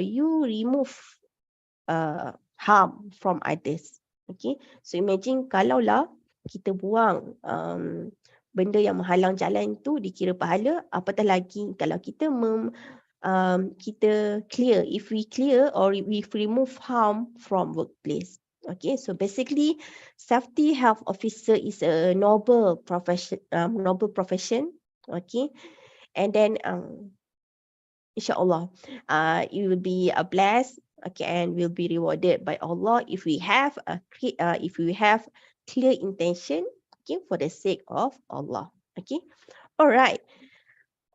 you remove harm from others. Okay, so imagine kalaulah kita buang benda yang menghalang jalan tu dikira pahala, apatah lagi kalau kita clear, if we clear or we remove harm from workplace. Okay, so basically, safety health officer is a noble profession. Okay, and then inshallah, you will be blessed. Okay, and will be rewarded by Allah if we have clear intention. Okay, for the sake of Allah. Okay, all right.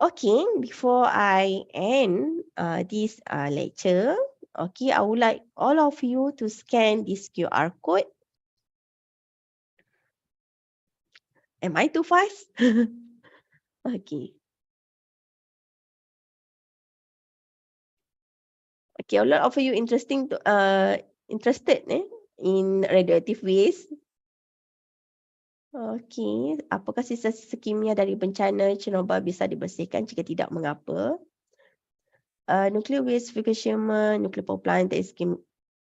Okay, before I end this lecture, okay, I would like all of you to scan this QR code. Am I too fast? Okay. Okay, a lot of you interested in radioactive waste. Okay, apakah sisa-sisa kimia dari bencana Chernobyl bisa dibersihkan? Jika tidak, mengapa? Nuclear waste Fukushima nuclear power plant, there is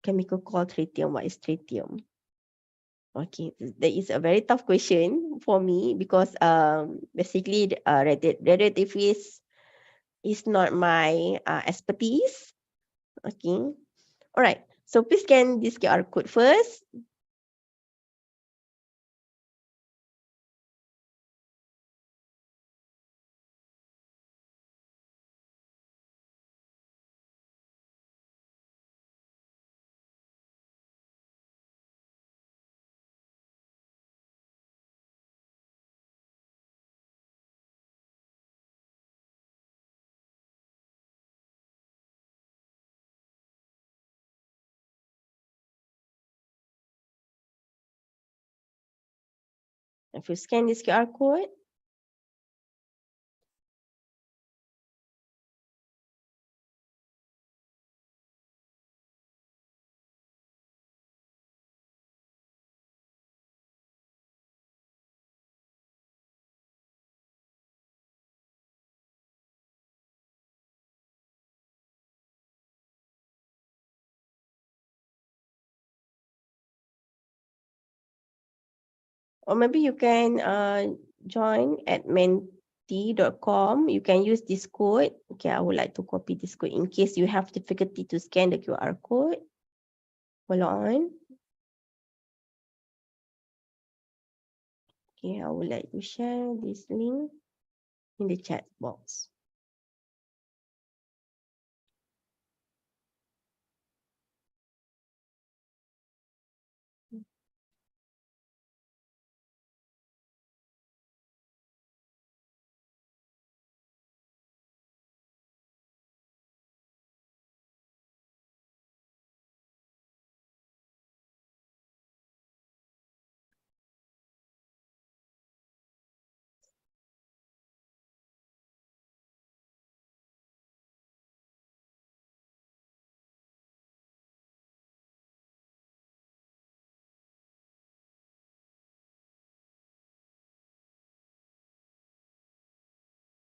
chemical called tritium. What is tritium? Okay, that is a very tough question for me because basically radioactive waste is not my expertise. Okay, all right. So please scan this QR code first. If you scan this QR code, or maybe you can join at menti.com. You can use this code. Okay, I would like to copy this code in case you have difficulty to scan the QR code. Follow on. Okay, I would like to share this link in the chat box.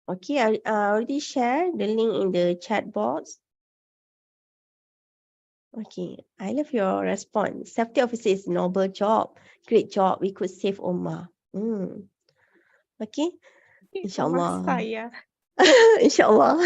Okay, I already shared the link in the chat box. Okay, I love your response. Safety officer is a noble job. Great job. We could save Omar. Okay, Rumah insyaAllah. saya. InsyaAllah.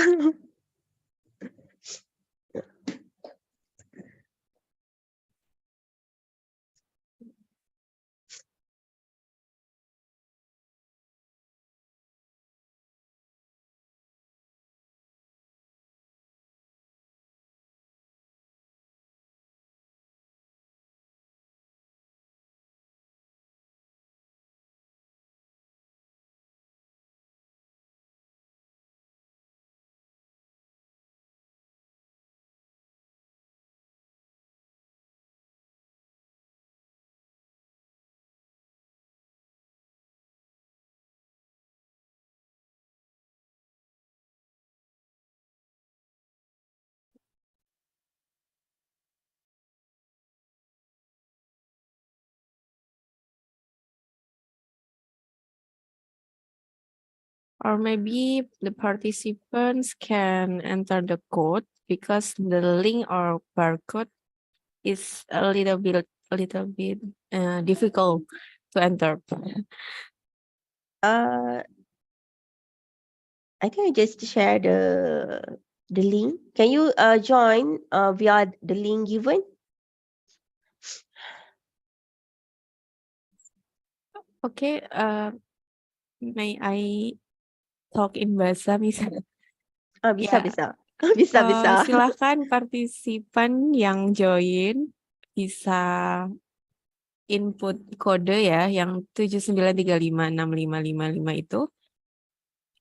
Or maybe the participants can enter the code because the link or barcode is a little bit difficult to enter. I think I just share the link. Can you join via the link given? Okay, may I talk in bahasa misalnya? Bisa, Ya, bisa. Bisa. silakan partisipan yang join bisa input kode ya yang 793565555 itu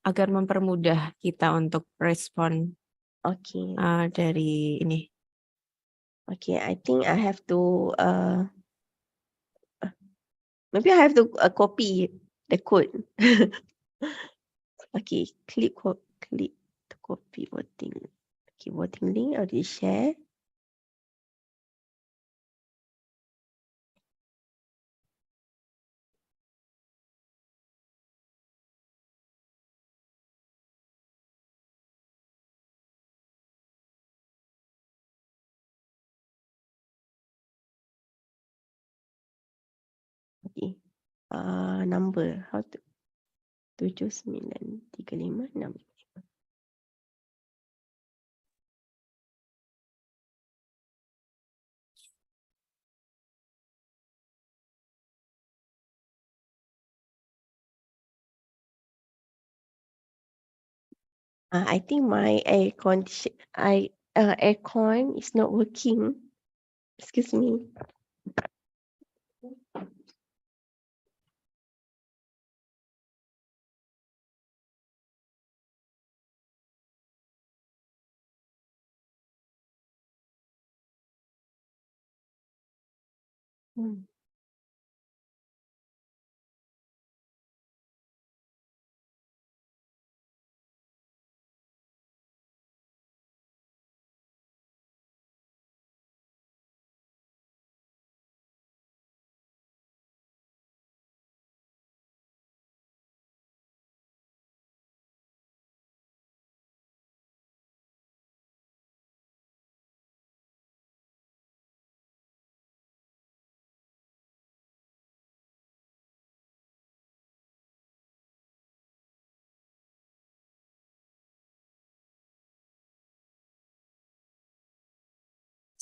agar mempermudah kita untuk respon Okay. dari ini. Okay, I think I have to maybe I have to copy the code. Okay, click to copy voting. Okay, voting link already share. Okay. Number how to 79356. I think my aircon is not working. Excuse me.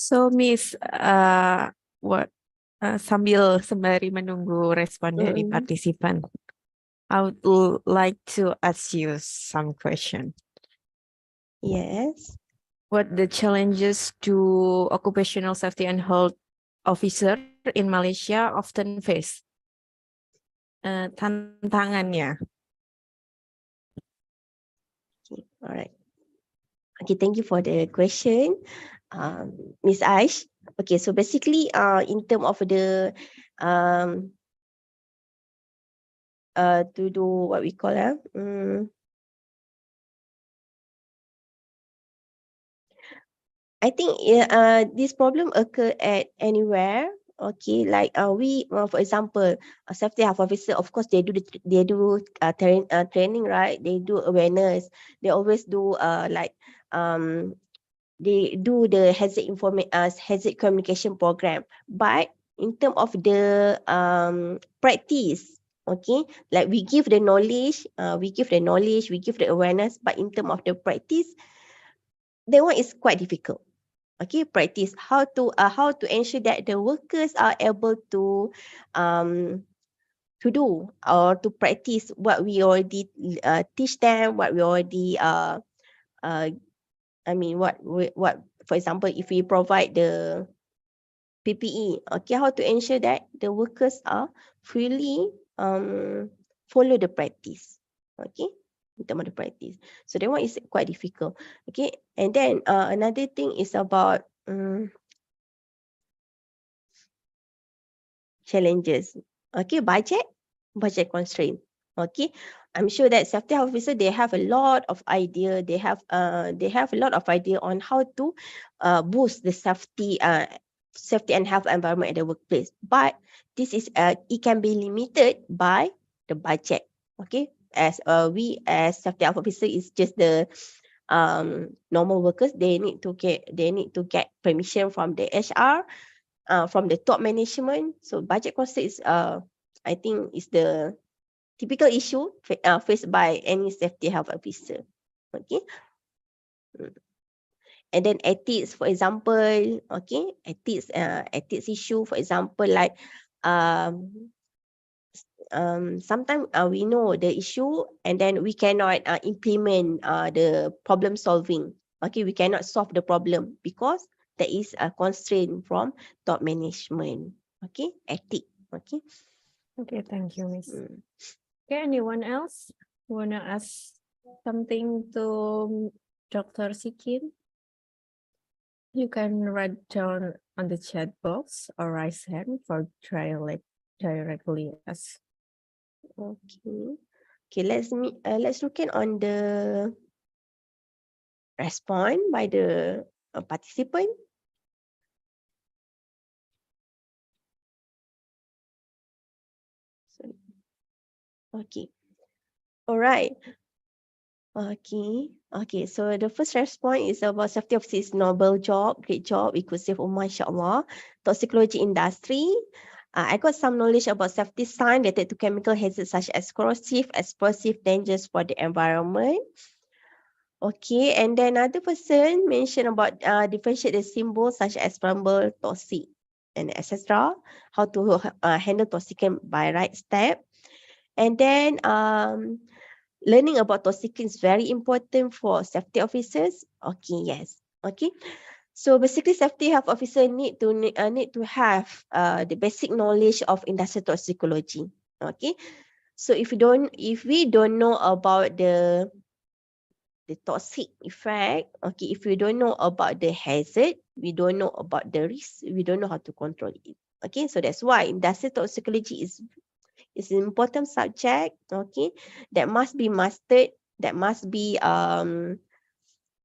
So Miss, what sembari menunggu respon dari partisipan, I would like to ask you some question. Yes. What the challenges to occupational safety and health officer in Malaysia often face? Tantangannya. Okay. All right. Okay, thank you for the question, Miss Aish. Okay, so basically, in terms of the um, to do what we call I think this problem occur at anywhere. Okay, like we, for example, a safety health officer, of course, they do training, right? They do awareness. They always do like they do the hazard communication program. But in terms of the practice, okay, like we give the knowledge, we give the awareness, but in terms of the practice, that one is quite difficult. Okay, practice how to ensure that the workers are able to do or to practice what we already teach them, what we already what for example, if we provide the PPE, okay, how to ensure that the workers are fully follow the practice, okay, in terms of the practice. So that one is quite difficult, okay. And then another thing is about challenges. Okay, budget constraint. Okay, I'm sure that safety officer, they have a lot of idea. They have a lot of idea on how to boost the safety and health environment at the workplace. But this is it can be limited by the budget. Okay, as we as safety officer is just the normal workers. They need to get permission from the HR, from the top management. So budget constraint is I think is the typical issue faced by any safety health officer. Okay. And then ethics, for example, okay, ethics issue, for example, like um, sometimes we know the issue and then we cannot implement the problem solving. Okay, we cannot solve the problem because there is a constraint from top management. Okay, ethic. Okay. Okay, thank you, Miss. Mm. Okay, anyone else wanna ask something to Dr. Sikin? You can write down on the chat box or raise hand for directly ask. Okay. Okay, let's look at on the response by the participant. Sorry. Okay. All right. Okay. So the first response is about safety officer is noble job, great job, inclusive Ummah, insyaAllah. Toxicology industry. I got some knowledge about safety sign related to chemical hazards such as corrosive, explosive, dangers for the environment. Okay, and then another person mentioned about differentiate the symbols such as flammable, toxic, and etc. How to handle toxicant by right step. And then learning about toxicants is very important for safety officers. Okay, yes. Okay. So basically, safety health officer need to have the basic knowledge of industrial toxicology. Okay. So if we don't know about the toxic effect, okay, if we don't know about the hazard, we don't know about the risk, we don't know how to control it. Okay, so that's why industrial toxicology is an important subject, okay, that must be mastered, that must be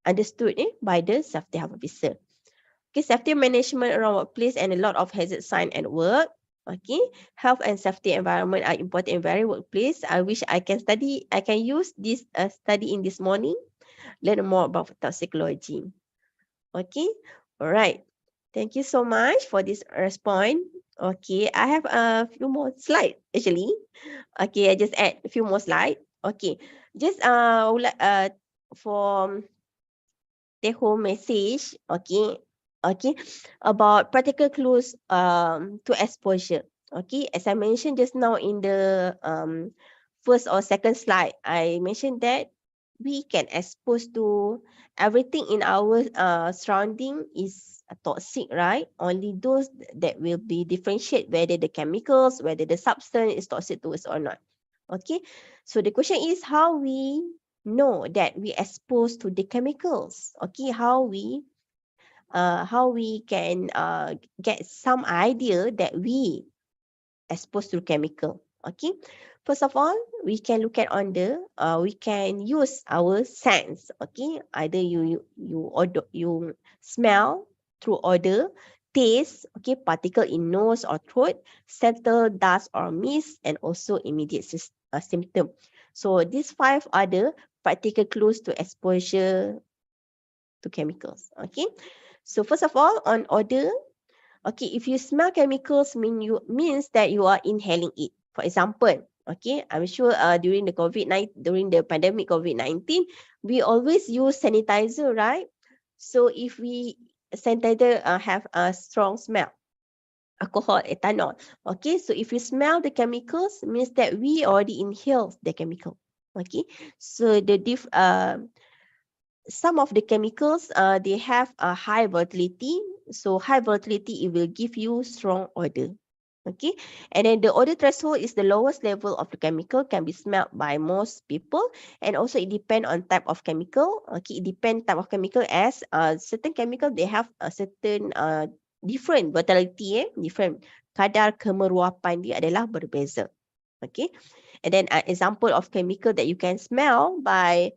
understood by the safety health officer. Okay, safety management around workplace and a lot of hazard sign at work. Okay, health and safety environment are important in very workplace. I wish I can use this study in this morning, learn more about toxicology. Okay, all right. Thank you so much for this response. Okay, I have a few more slides actually. Okay, I just add a few more slides. Okay, just for take home message. Okay, Okay, about practical clues to exposure. Okay, as I mentioned just now in the first or second slide, I mentioned that we can expose to everything in our surrounding is toxic, right? Only those that will be differentiate whether the chemicals, whether the substance is toxic to us or not. Okay, so the question is how we know that we exposed to the chemicals. Okay, how we can get some idea that we exposed to chemical. Okay, first of all, we can look at on the we can use our sense. Okay, either you odor, you smell through odor, taste, okay, particle in nose or throat, settle dust or mist, and also immediate symptom. So these five are the practical clues to exposure to chemicals. Okay, so first of all, on odor, okay, if you smell chemicals, means that you are inhaling it. For example, okay, I'm sure during the during the pandemic COVID-19, we always use sanitizer, right? So if we sanitizer have a strong smell, alcohol, ethanol. Okay, so if you smell the chemicals, means that we already inhaled the chemical. Okay, so some of the chemicals they have a high volatility, so high volatility it will give you strong odor. Okay, and then the odor threshold is the lowest level of the chemical can be smelled by most people, and also it depends on type of chemical. Okay, it depends type of chemical as certain chemical they have a certain different volatility, different kadar kemeruapan dia adalah berbeza. Okay, and then example of chemical that you can smell by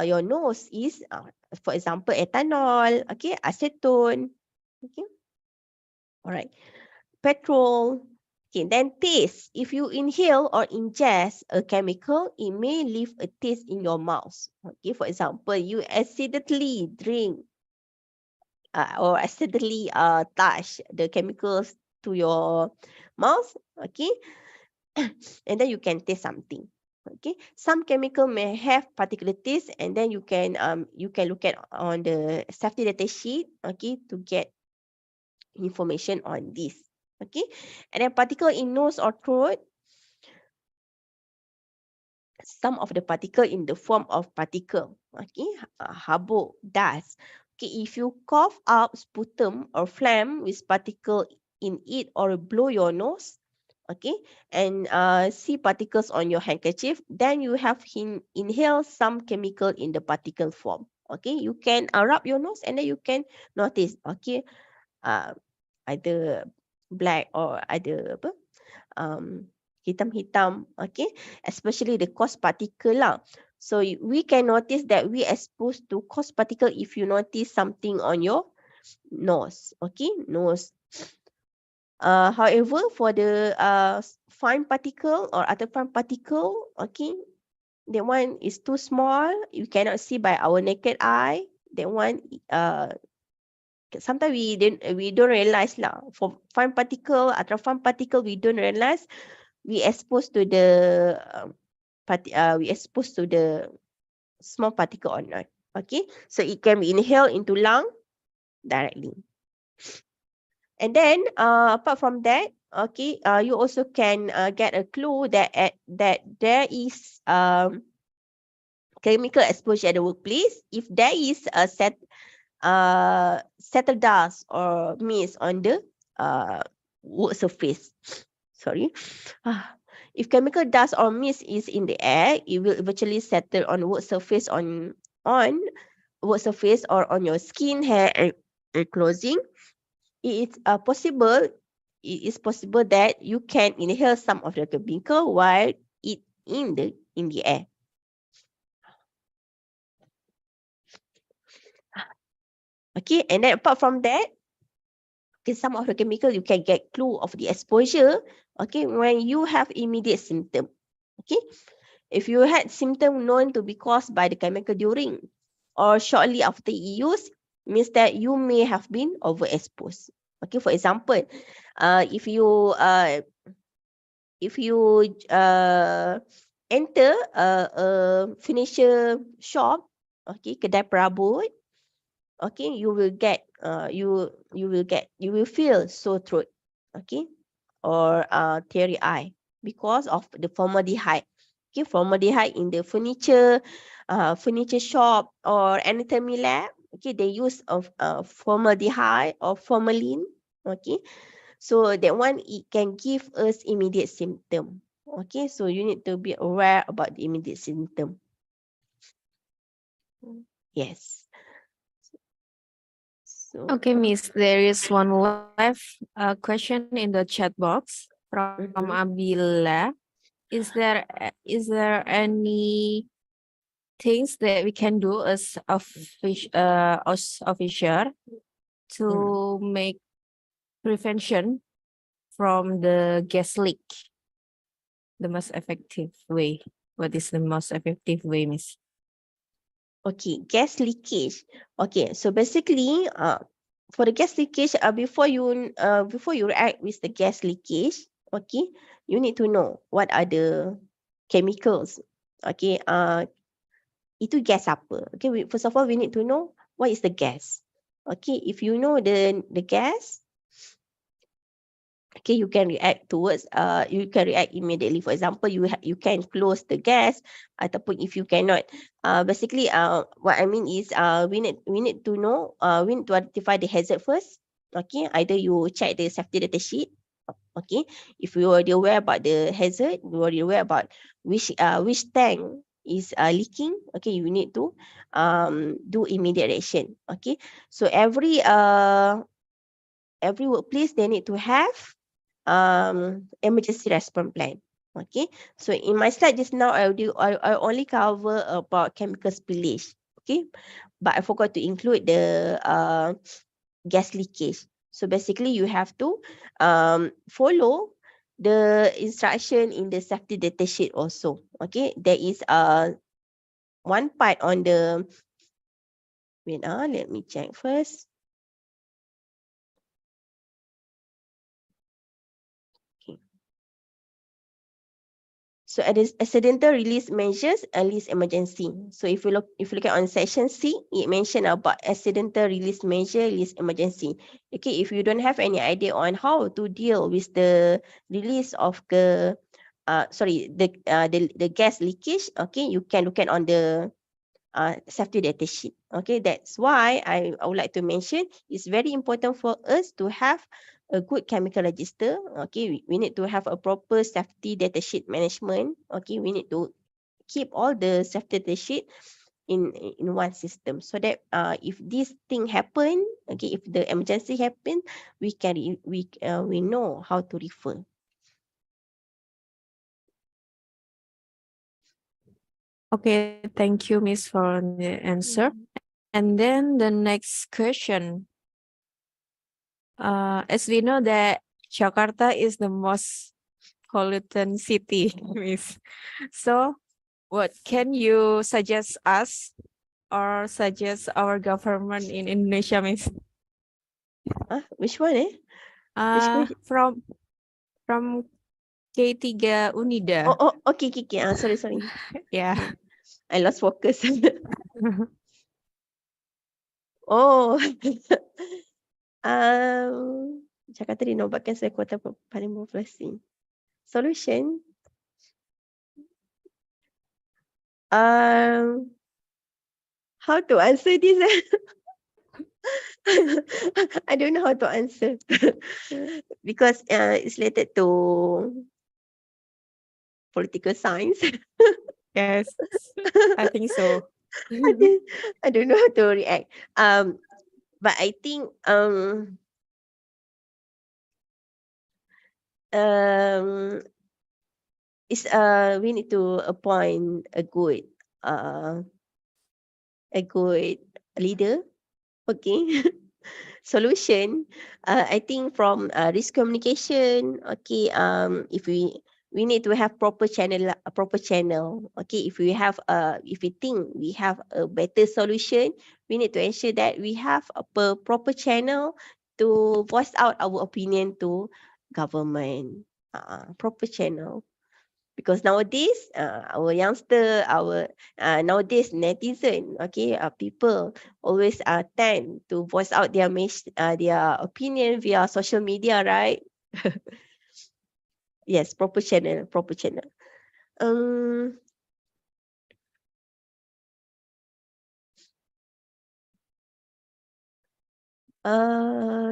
your nose is, for example, ethanol, okay, acetone, okay, all right, petrol. Okay, then taste. If you inhale or ingest a chemical, it may leave a taste in your mouth. Okay, for example, you accidentally drink or accidentally touch the chemicals to your mouth. Okay, and then you can taste something. Okay, some chemical may have particular taste, and then you can look at on the safety data sheet, okay, to get information on this. Okay, and then particle in nose or throat, some of the particle in the form of particle, okay, habuk, dust. Okay, if you cough up sputum or phlegm with particle in it or blow your nose, okay, and see particles on your handkerchief, then you have inhale some chemical in the particle form. Okay, you can rub your nose and then you can notice, okay, uh, either black or either apa, hitam-hitam, okay, especially the coarse particle lah. So we can notice that we exposed to coarse particle if you notice something on your nose, okay, nose. However, for the fine particle or other fine particle, okay, that one is too small. You cannot see by our naked eye. That one, sometimes we don't realize lah. For fine particle, ultra fine particle, we don't realize we exposed to the we exposed to the small particle or not. Okay, so it can be inhaled into lung directly. And then apart from that, okay, you also can get a clue that that there is chemical exposure at the workplace. If there is a settled dust or mist on the work surface. Sorry. If chemical dust or mist is in the air, it will eventually settle on work surface on work surface or on your skin, hair, and clothing. It is possible that you can inhale some of the chemical while it in the air. Okay, and then apart from that, okay, some of the chemical you can get clue of the exposure, okay, when you have immediate symptom. Okay, if you had symptom known to be caused by the chemical during or shortly after use, means that you may have been overexposed. Okay, for example, if you enter a finisher shop, okay, kedai perabot, okay, you will get you will feel sore throat, okay, or teary eye because of the formaldehyde. Okay, formaldehyde in the furniture shop or anatomy lab. Okay, they use of formaldehyde or formalin. Okay, so that one it can give us immediate symptom. Okay, so you need to be aware about the immediate symptom. Yes. So Okay, Miss, there is one left question in the chat box from mhm. Abila. Is there any things that we can do as officer Mm. to make prevention from the gas leak the most effective way? What is the most effective way, Miss? Okay, gas leakage. Okay, so basically, for the gas leakage, before you react with the gas leakage, okay, you need to know what are the chemicals. Okay, itu gas apa? Okay, first of all, we need to know what is the gas. Okay, if you know the gas, okay, you can react immediately. For example, you can close the gas ataupun if you cannot, basically what I mean is we need to know, we need to identify the hazard first. Okay, either you check the safety data sheet. Okay, if you are aware about the hazard, you are aware about which tank is leaking. Okay, you need to do immediate action. Okay, so every workplace they need to have emergency response plan. Okay, so in my slide just now, I only cover about chemical spillage. Okay, but I forgot to include the gas leakage. So basically, you have to follow the instruction in the safety data sheet also. Okay, there is one part on the wait, let me check first. Okay. So accidental release measures and release emergency. So if you look at on section C, it mentioned about accidental release measure, release emergency. Okay, if you don't have any idea on how to deal with the release of the gas leakage, okay, you can look at on the safety data sheet. Okay, that's why I would like to mention it's very important for us to have a good chemical register. Okay, we need to have a proper safety data sheet management. Okay, we need to keep all the safety data sheet in one system so that if this thing happen, okay, if the emergency happen, we know how to refer. Okay, thank you, Miss, for the answer. And then the next question. As we know that Jakarta is the most pollutant city, Miss. So, what can you suggest us or suggest our government in Indonesia, Miss? Which one Which question? From K3 Unida. Okay, okay. Sorry. Yeah. Okay. I lost focus. Oh, Jakarta dinobatkan sebagai kota paling populasi. Solution, how to answer this? I don't know how to answer because it's related to political science. Yes, I think so. I don't know how to react. But I think um is we need to appoint uh a good leader. Okay. Solution, I think from risk communication. Okay, if we need to have proper channel. Okay, if we think we have a better solution, we need to ensure that we have a proper channel to voice out our opinion to government. Proper channel, Because nowadays, our youngster, nowadays netizen, okay, people always tend to voice out their opinion via social media, right? Yes, proper channel, proper channel.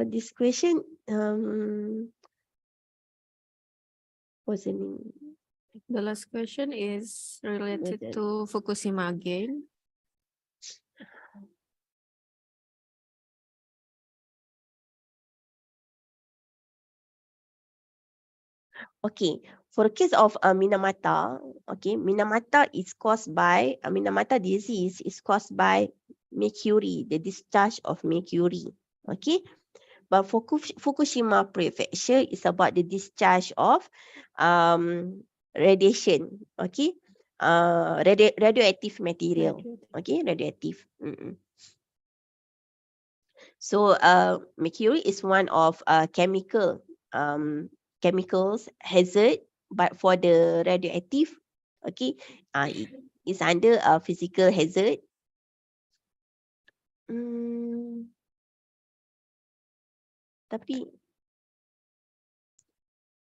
This question, what's the name? The last question is related to Fukushima again. Okay, for the case of Minamata, okay, Minamata disease is caused by mercury, the discharge of mercury. Okay, but for Fukushima prefecture is about the discharge of radiation. Okay, radioactive material. Okay, radioactive. So mercury is one of chemicals hazard, but for the radioactive, okay, it is under a physical hazard. Tapi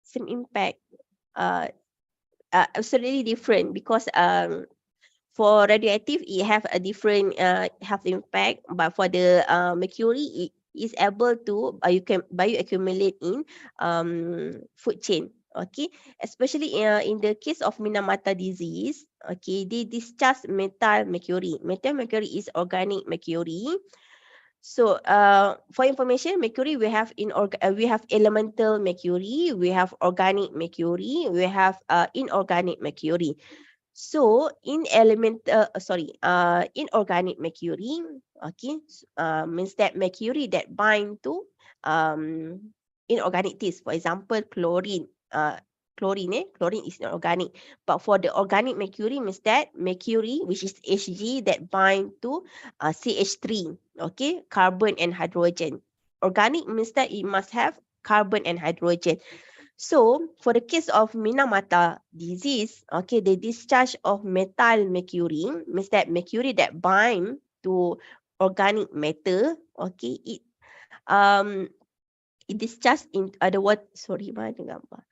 same impact, absolutely different, because for radioactive it have a different health impact, but for the mercury it is able to bioaccumulate in food chain. Okay, especially in the case of Minamata disease, okay, they discharge metal mercury. Metal mercury is organic mercury. So for information, mercury we have we have elemental mercury, we have organic mercury, we have inorganic mercury. So inorganic mercury, okay, means that mercury that bind to inorganic things. For example, chlorine. Chlorine is inorganic. But for the organic mercury means that mercury, which is Hg, that bind to CH3, okay, carbon and hydrogen. Organic means that it must have carbon and hydrogen. So for the case of Minamata disease, okay, the discharge of metal mercury means that mercury that bind to organic matter, okay, it discharge in the what? Sorry, mana ada gambar.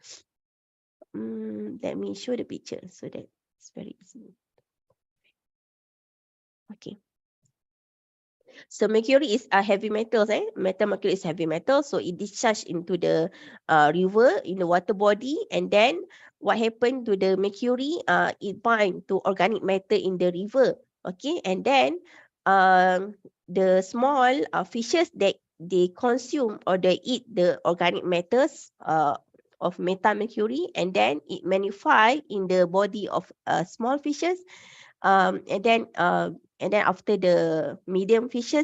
Let me show the picture so that it's very easy. Okay. So mercury is a heavy metal, metal mercury is heavy metal, so it discharge into the river, in the water body, and then what happened to the mercury? It bind to organic matter in the river, okay, and then the small fishes that they consume or they eat the organic matters of metal mercury, and then it magnify in the body of small fishes, and then after the medium fish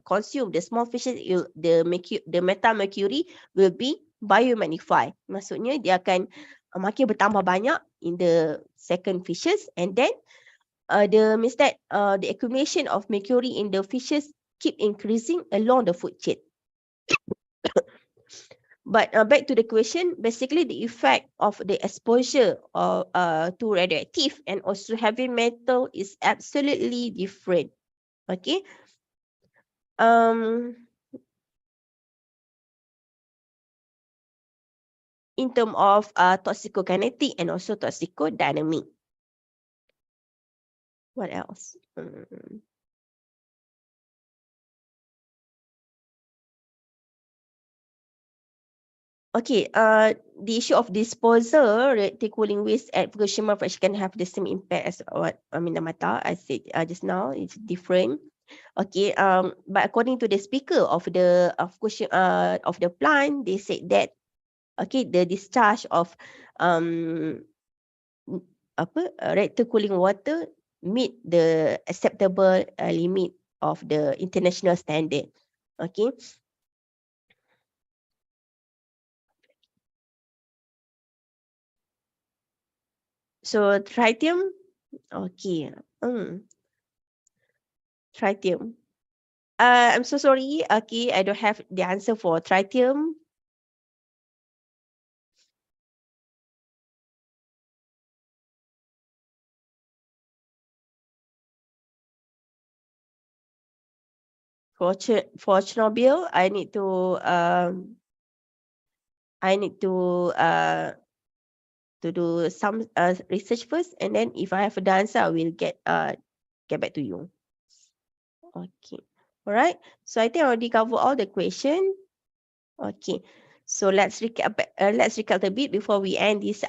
consume the small fishes, the metal mercury will be biomagnify. Maksudnya dia akan makin bertambah banyak in the second fishes, and then the accumulation of mercury in the fishes keep increasing along the food chain. But back to the question, basically the effect of the exposure to radioactive and also heavy metal is absolutely different. Okay. In terms of toxicokinetic and also toxicodynamic. What else? Okay, the issue of disposal, reactive cooling waste at Fukushima can have the same impact as what Minamata I said just now. It's different. Okay, but according to the speaker of the Fukushima of the plant, they said that okay, the discharge of reactor cooling water meet the acceptable limit of the international standard. Okay. So tritium, okay. Tritium. I'm so sorry. Okay, I don't have the answer for tritium. For Chernobyl, I need to do some research first, and then if I have the answer, I will get back to you. Okay. All right. So I think I already covered all the question. Okay. So let's recap. Let's recap a bit before we end this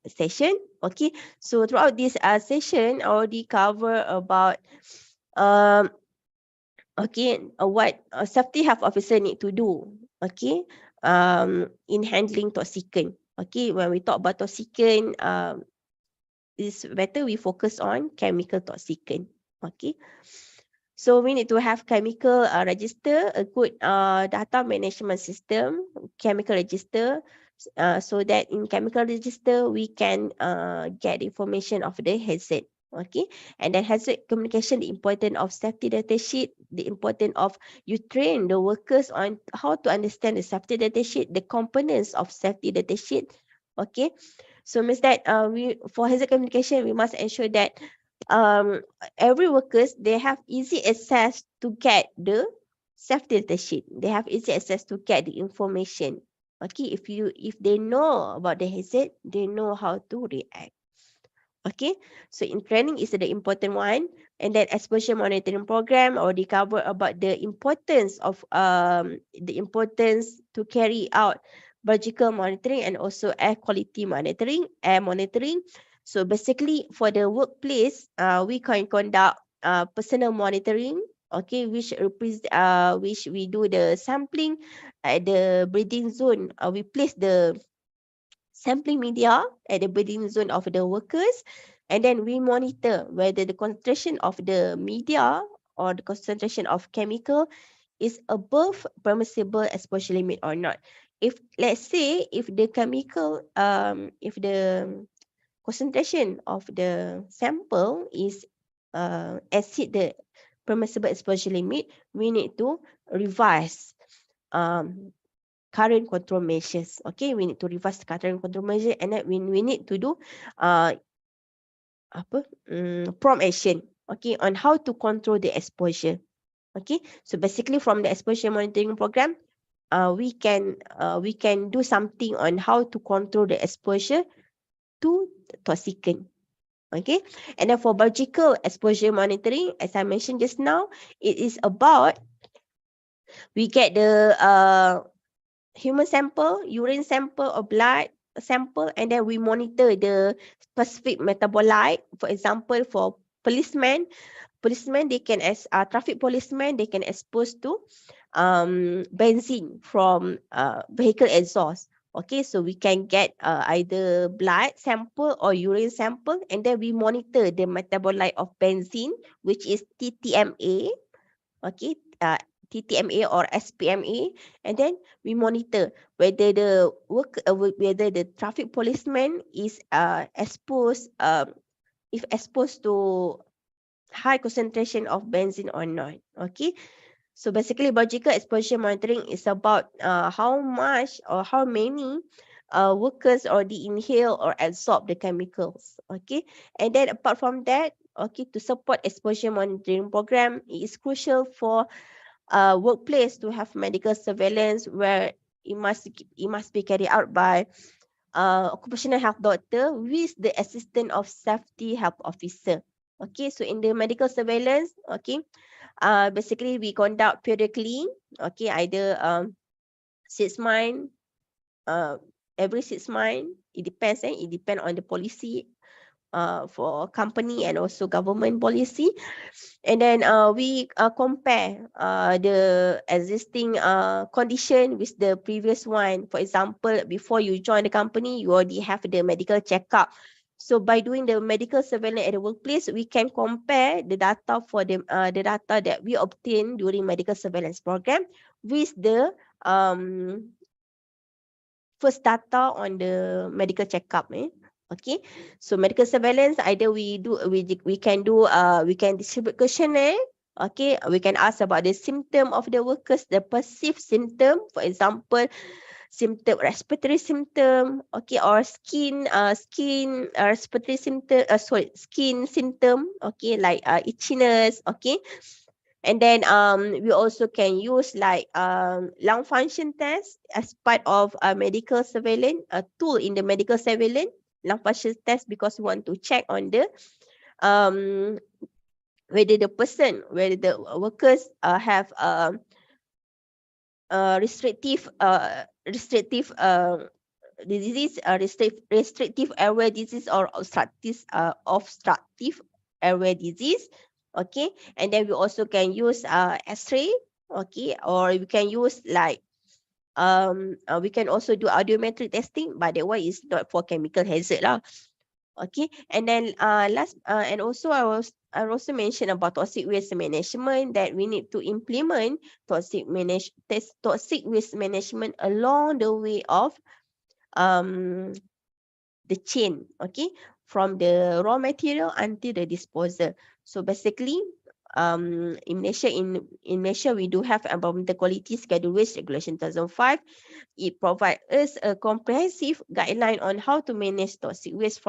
session. Okay. So throughout this session, I already cover about um what a safety health officer need to do. Okay. In handling toxicant. Okay. When we talk about toxicant, it's better we focus on chemical toxicant. Okay. So we need to have chemical register, a good data management system, chemical register, so that in chemical register we can get information of the hazard. Okay, and then hazard communication, the importance of safety data sheet, the importance of you train the workers on how to understand the safety data sheet, the components of safety data sheet. Okay, so means that we for hazard communication we must ensure that um every workers they have easy access to get the safety data sheet. They have easy access to get the information. Okay, if they know about the hazard, they know how to react. Okay, so in training is the important one, and then exposure monitoring program already cover about the importance to carry out biological monitoring and also air quality monitoring, air monitoring. So basically for the workplace, we can conduct personal monitoring. Okay, which we do the sampling at the breathing zone. We place the sampling media at the breathing zone of the workers, and then we monitor whether the concentration of the media or the concentration of chemical is above permissible exposure limit or not. If let's say if the chemical if the concentration of the sample is exceed the permissible exposure limit, we need to revise um current control measures. Okay, we need to revise the current control measure, and then we need to do uh prompt action. Okay, on how to control the exposure. Okay, so basically from the exposure monitoring program, we can do something on how to control the exposure to toxicant. Okay, and then for biological exposure monitoring, as I mentioned just now, it is about we get the human sample, urine sample, or blood sample, and then we monitor the specific metabolite. For example, for policemen they can as traffic policemen they can expose to benzene from vehicle exhaust. Okay, so we can get either blood sample or urine sample, and then we monitor the metabolite of benzene, which is TTMA. Okay, TTMA or SPMA, and then we monitor whether whether the traffic policeman is exposed if exposed to high concentration of benzene or not. Okay, so basically biological exposure monitoring is about how much or how many workers already inhale or absorb the chemicals. Okay, and then apart from that, okay, to support exposure monitoring program, it is crucial for workplace to have medical surveillance where it must be carried out by occupational health doctor with the assistance of safety health officer. Okay, so in the medical surveillance, okay, basically we conduct periodically, okay, either 6 months, uh, every 6 months. It depends, it depends on the policy for company and also government policy. And then we compare the existing condition with the previous one. For example, before you join the company, you already have the medical checkup. So by doing the medical surveillance at the workplace, we can compare the data for the data that we obtain during medical surveillance program with the first data on the medical checkup. Okay, so medical surveillance either we can distribute questionnaire. Okay, we can ask about the symptom of the workers, the perceived symptom, for example, symptom respiratory symptom, okay, or skin respiratory symptom, skin symptom, okay, like itchiness, okay, And then we also can use like lung function test as part of a medical surveillance, a tool in the medical surveillance, lung function test, because we want to check on the um whether the workers have restrictive disease, restrictive airway disease, or obstructive airway disease. Okay, and then we also can use X-ray. Okay, or we can use like we can also do audiometric testing, but that one is not for chemical hazard lah. Okay, and then and also I also mentioned about toxic waste management, that we need to implement toxic waste management along the way of the chain, okay, from the raw material until the disposal. So basically, in Malaysia we do have environmental quality schedule waste regulation 2005. It provides us a comprehensive guideline on how to manage toxic waste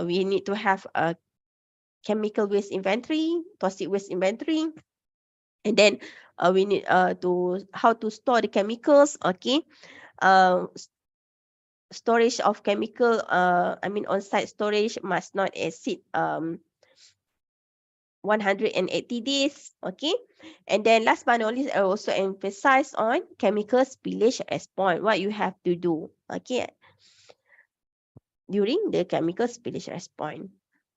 we need to have a chemical waste inventory, toxic waste inventory, and then we need to how to store the chemicals. Okay, uh, storage of chemical, on-site storage must not exceed 180 days. Okay, and then last but not least, I also emphasize on chemical spillage response, what you have to do, okay, during the chemical spillage response.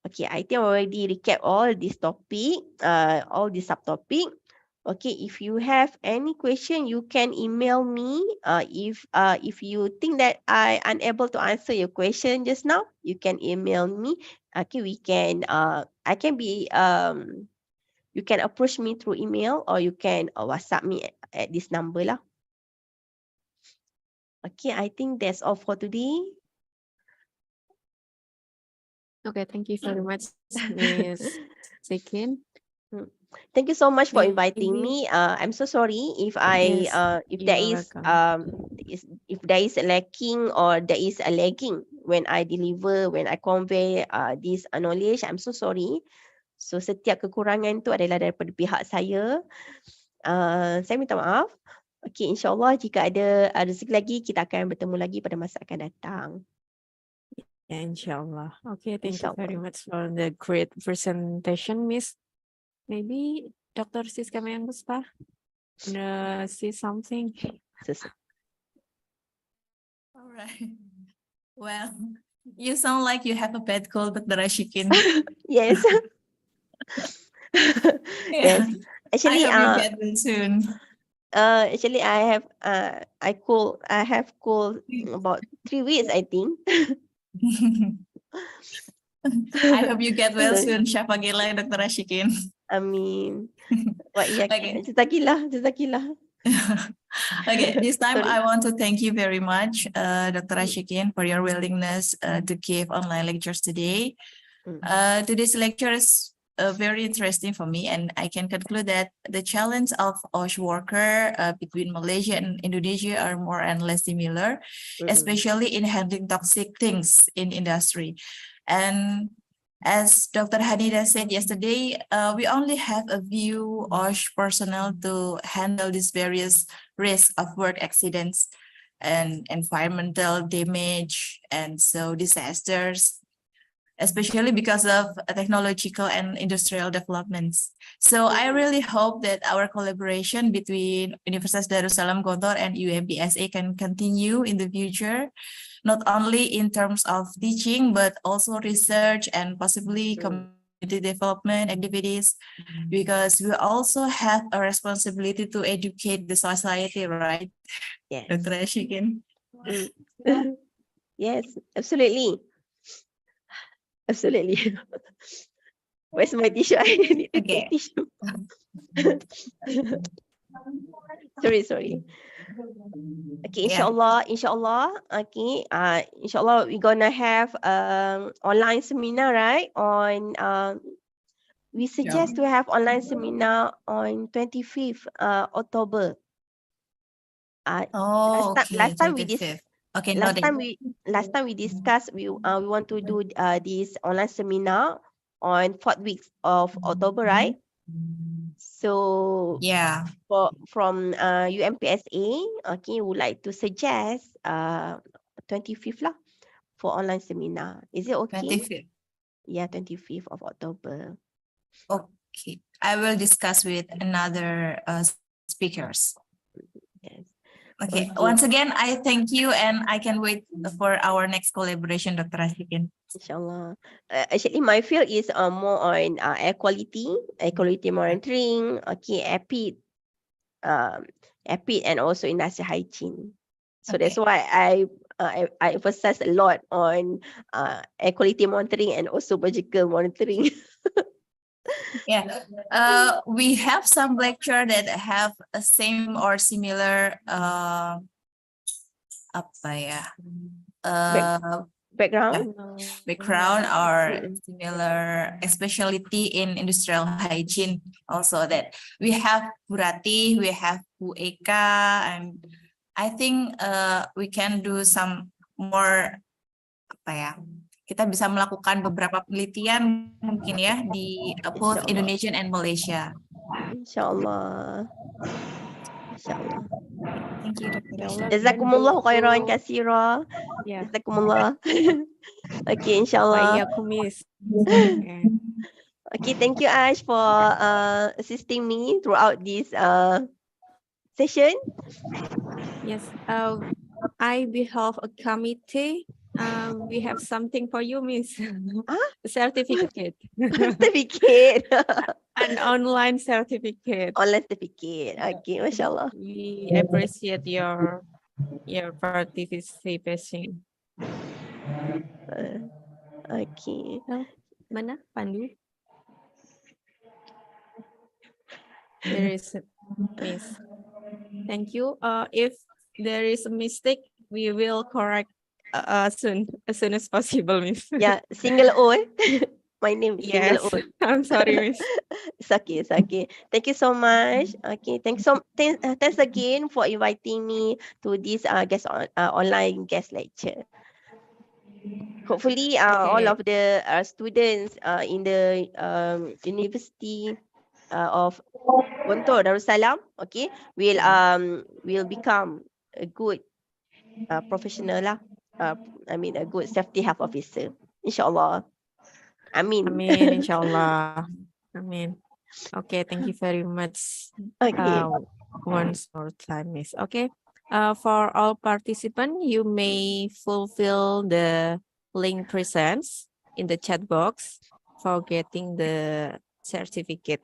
Okay, I think I already recap all this topic, all this subtopic. Okay, if you have any question, you can email me. If you think that I unable to answer your question just now, you can email me. Okay, we can I can be you can approach me through email, or you can WhatsApp me at this number lah. Okay, I think that's all for today. Okay, thank you very much, Miss Sekin. Thank you so much for inviting Maybe- me. I'm so sorry if Yes, if you there are is welcome. if there is a lacking, or there is a lagging when I convey this knowledge. I'm so sorry. So setiap kekurangan tu adalah daripada pihak saya. Saya minta maaf. Okay, insyaAllah jika ada rezeki lagi, kita akan bertemu lagi pada masa akan datang. Yeah, inshallah. Okay, thank you very InsyaAllah. much for the great presentation, Miss. Maybe Dr. Siska Mayanguspa wanna say something? All right. Well, you sound like you have a bad cold, Dr. Rashikin. Yes. Yes. Actually, I hope you get well soon. Actually, I have cold about 3 weeks, I think. I hope you get well So, soon, Syafagila, Dr. Rashikin. I mean, what Okay. Jazakillah. Okay, this time Sorry. I want to thank you very much, Dr. Rashikin, for your willingness to give online lectures today. Today's lecture is very interesting for me, and I can conclude that the challenge of OSH worker between Malaysia and Indonesia are more and less similar, especially in handling toxic things in industry. And as Dr. Hanida said yesterday, we only have a few OSH personnel to handle these various risks of work accidents and environmental damage, and so disasters, especially because of technological and industrial developments. So I really hope that our collaboration between Universitas Darussalam Gontor and UMPSA can continue in the future, not only in terms of teaching, but also research and possibly community development activities, because we also have a responsibility to educate the society, right? Yes. Dr. Ashikin. Yes, absolutely. Absolutely. Where's my tissue? I need to get tissue. Sorry. Okay, inshallah. Okay, inshallah we're gonna have online seminar, right? We suggest to have online seminar on 25th October. Last time we discussed we want to do this online seminar on 4th week of October, right? So Yeah. from UMPSA, okay, would like to suggest 25th lah for online seminar. Is it okay? 25th. Yeah, 25th of October. Okay. I will discuss with another speakers. Yes. Okay. Okay. Once again, I thank you and I can wait for our next collaboration, Dr. Rashikin. Inshallah. Actually, my field is more on air quality monitoring, okay, APID, and also industrial hygiene. So that's Okay. why I emphasize a lot on air quality monitoring and also biological monitoring. Yeah. We have some lecture that have a same or similar apa ya? Background. Background or Mm-mm. similar specialty in industrial hygiene also that we have Burati, we have Bu Eka, and I think we can do some more apa ya? Kita bisa melakukan beberapa penelitian mungkin ya di both Insyaallah. Indonesian and Malaysia. Insyaallah. Insyaallah. Thank you, Dr. Insyaallah Jazakumullah khairan bantu. kasira. Ya. Jazakumullah. Okay, Wa insyaallah. iyyakum, Miss. Okay. Okay, thank you Ash for assisting me throughout this session. Yes. I behalf a committee. We have something for you, Miss. Huh? A certificate. Certificate. An online certificate. Online certificate. Okay, mashallah. We appreciate your participation. Okay. Mana Pandu? There is Miss. Thank you. If there is a mistake, we will correct as soon as possible, Miss. Yeah, single O. My name is Yes. single O. I'm sorry, Miss. It's okay, it's okay. Thank you so much. Okay, thanks again for inviting me to this online guest lecture. Hopefully, all Okay. of the students in the University of Gontor Darussalam, okay, will become a good professional lah. I mean, a good safety health officer. Inshallah. Amin. Amin, inshallah. Amin. Okay, thank you very much. Okay. Once more time, Miss. Okay. For all participants, you may fulfill the link presents in the chat box for getting the certificate.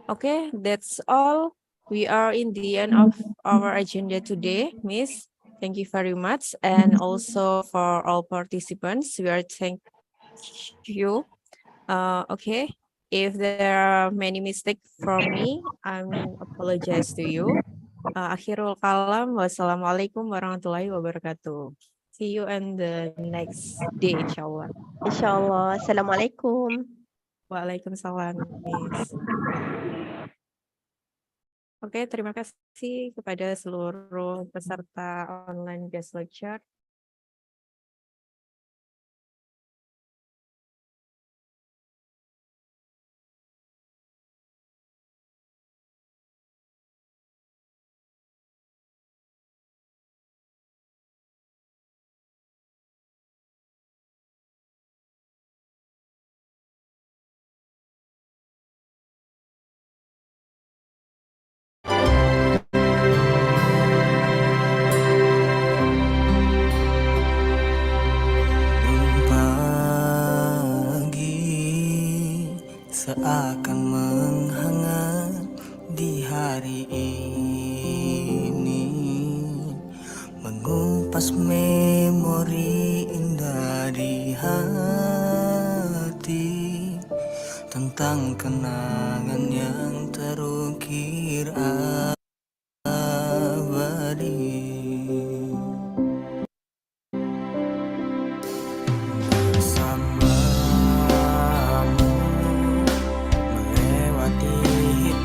Okay, that's all. We are in the end of our agenda today, Miss. Thank you very much. And also for all participants, we are thank you. Okay, if there are many mistakes from me, I'm apologize to you. Akhirul kalam, wassalamualaikum warahmatullahi wabarakatuh. See you in the next day, inshallah. Inshallah. Assalamualaikum. Waalaikumsalam, Miss. Oke, terima kasih kepada seluruh peserta online guest lecture. Seakan menghangat di hari ini, mengupas memori indah di hati tentang kenangan yang terukir abadi.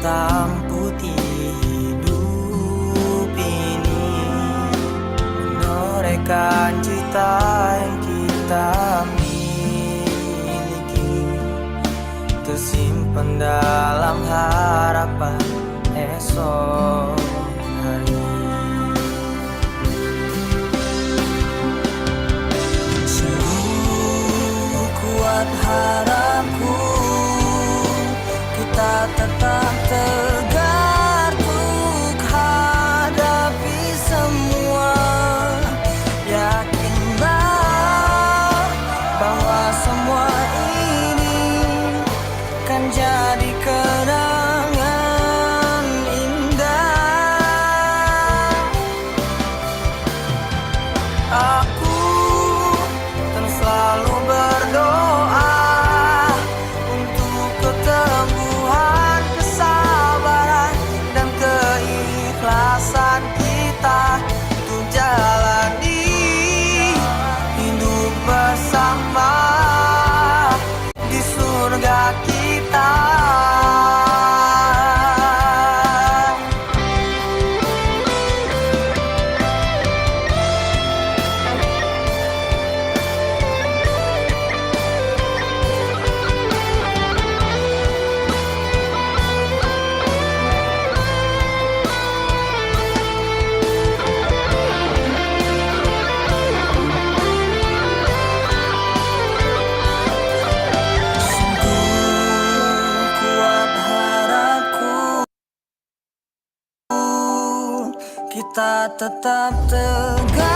Hitam putih hidup ini, menorehkan cerita yang kita miliki. tersimpan dalam harapan esok hari. Sungguh kuat harapku, kita tetap tegar untuk hadapi semua. Yakinlah bahwa semua ini kan jadi kenangan indah. Aku kan selalu berdoa untuk keteguhan, kesabaran, dan keikhlasan kita untuk jalani hidup bersama di surga kita. Kuat harapku, kita tetap tegar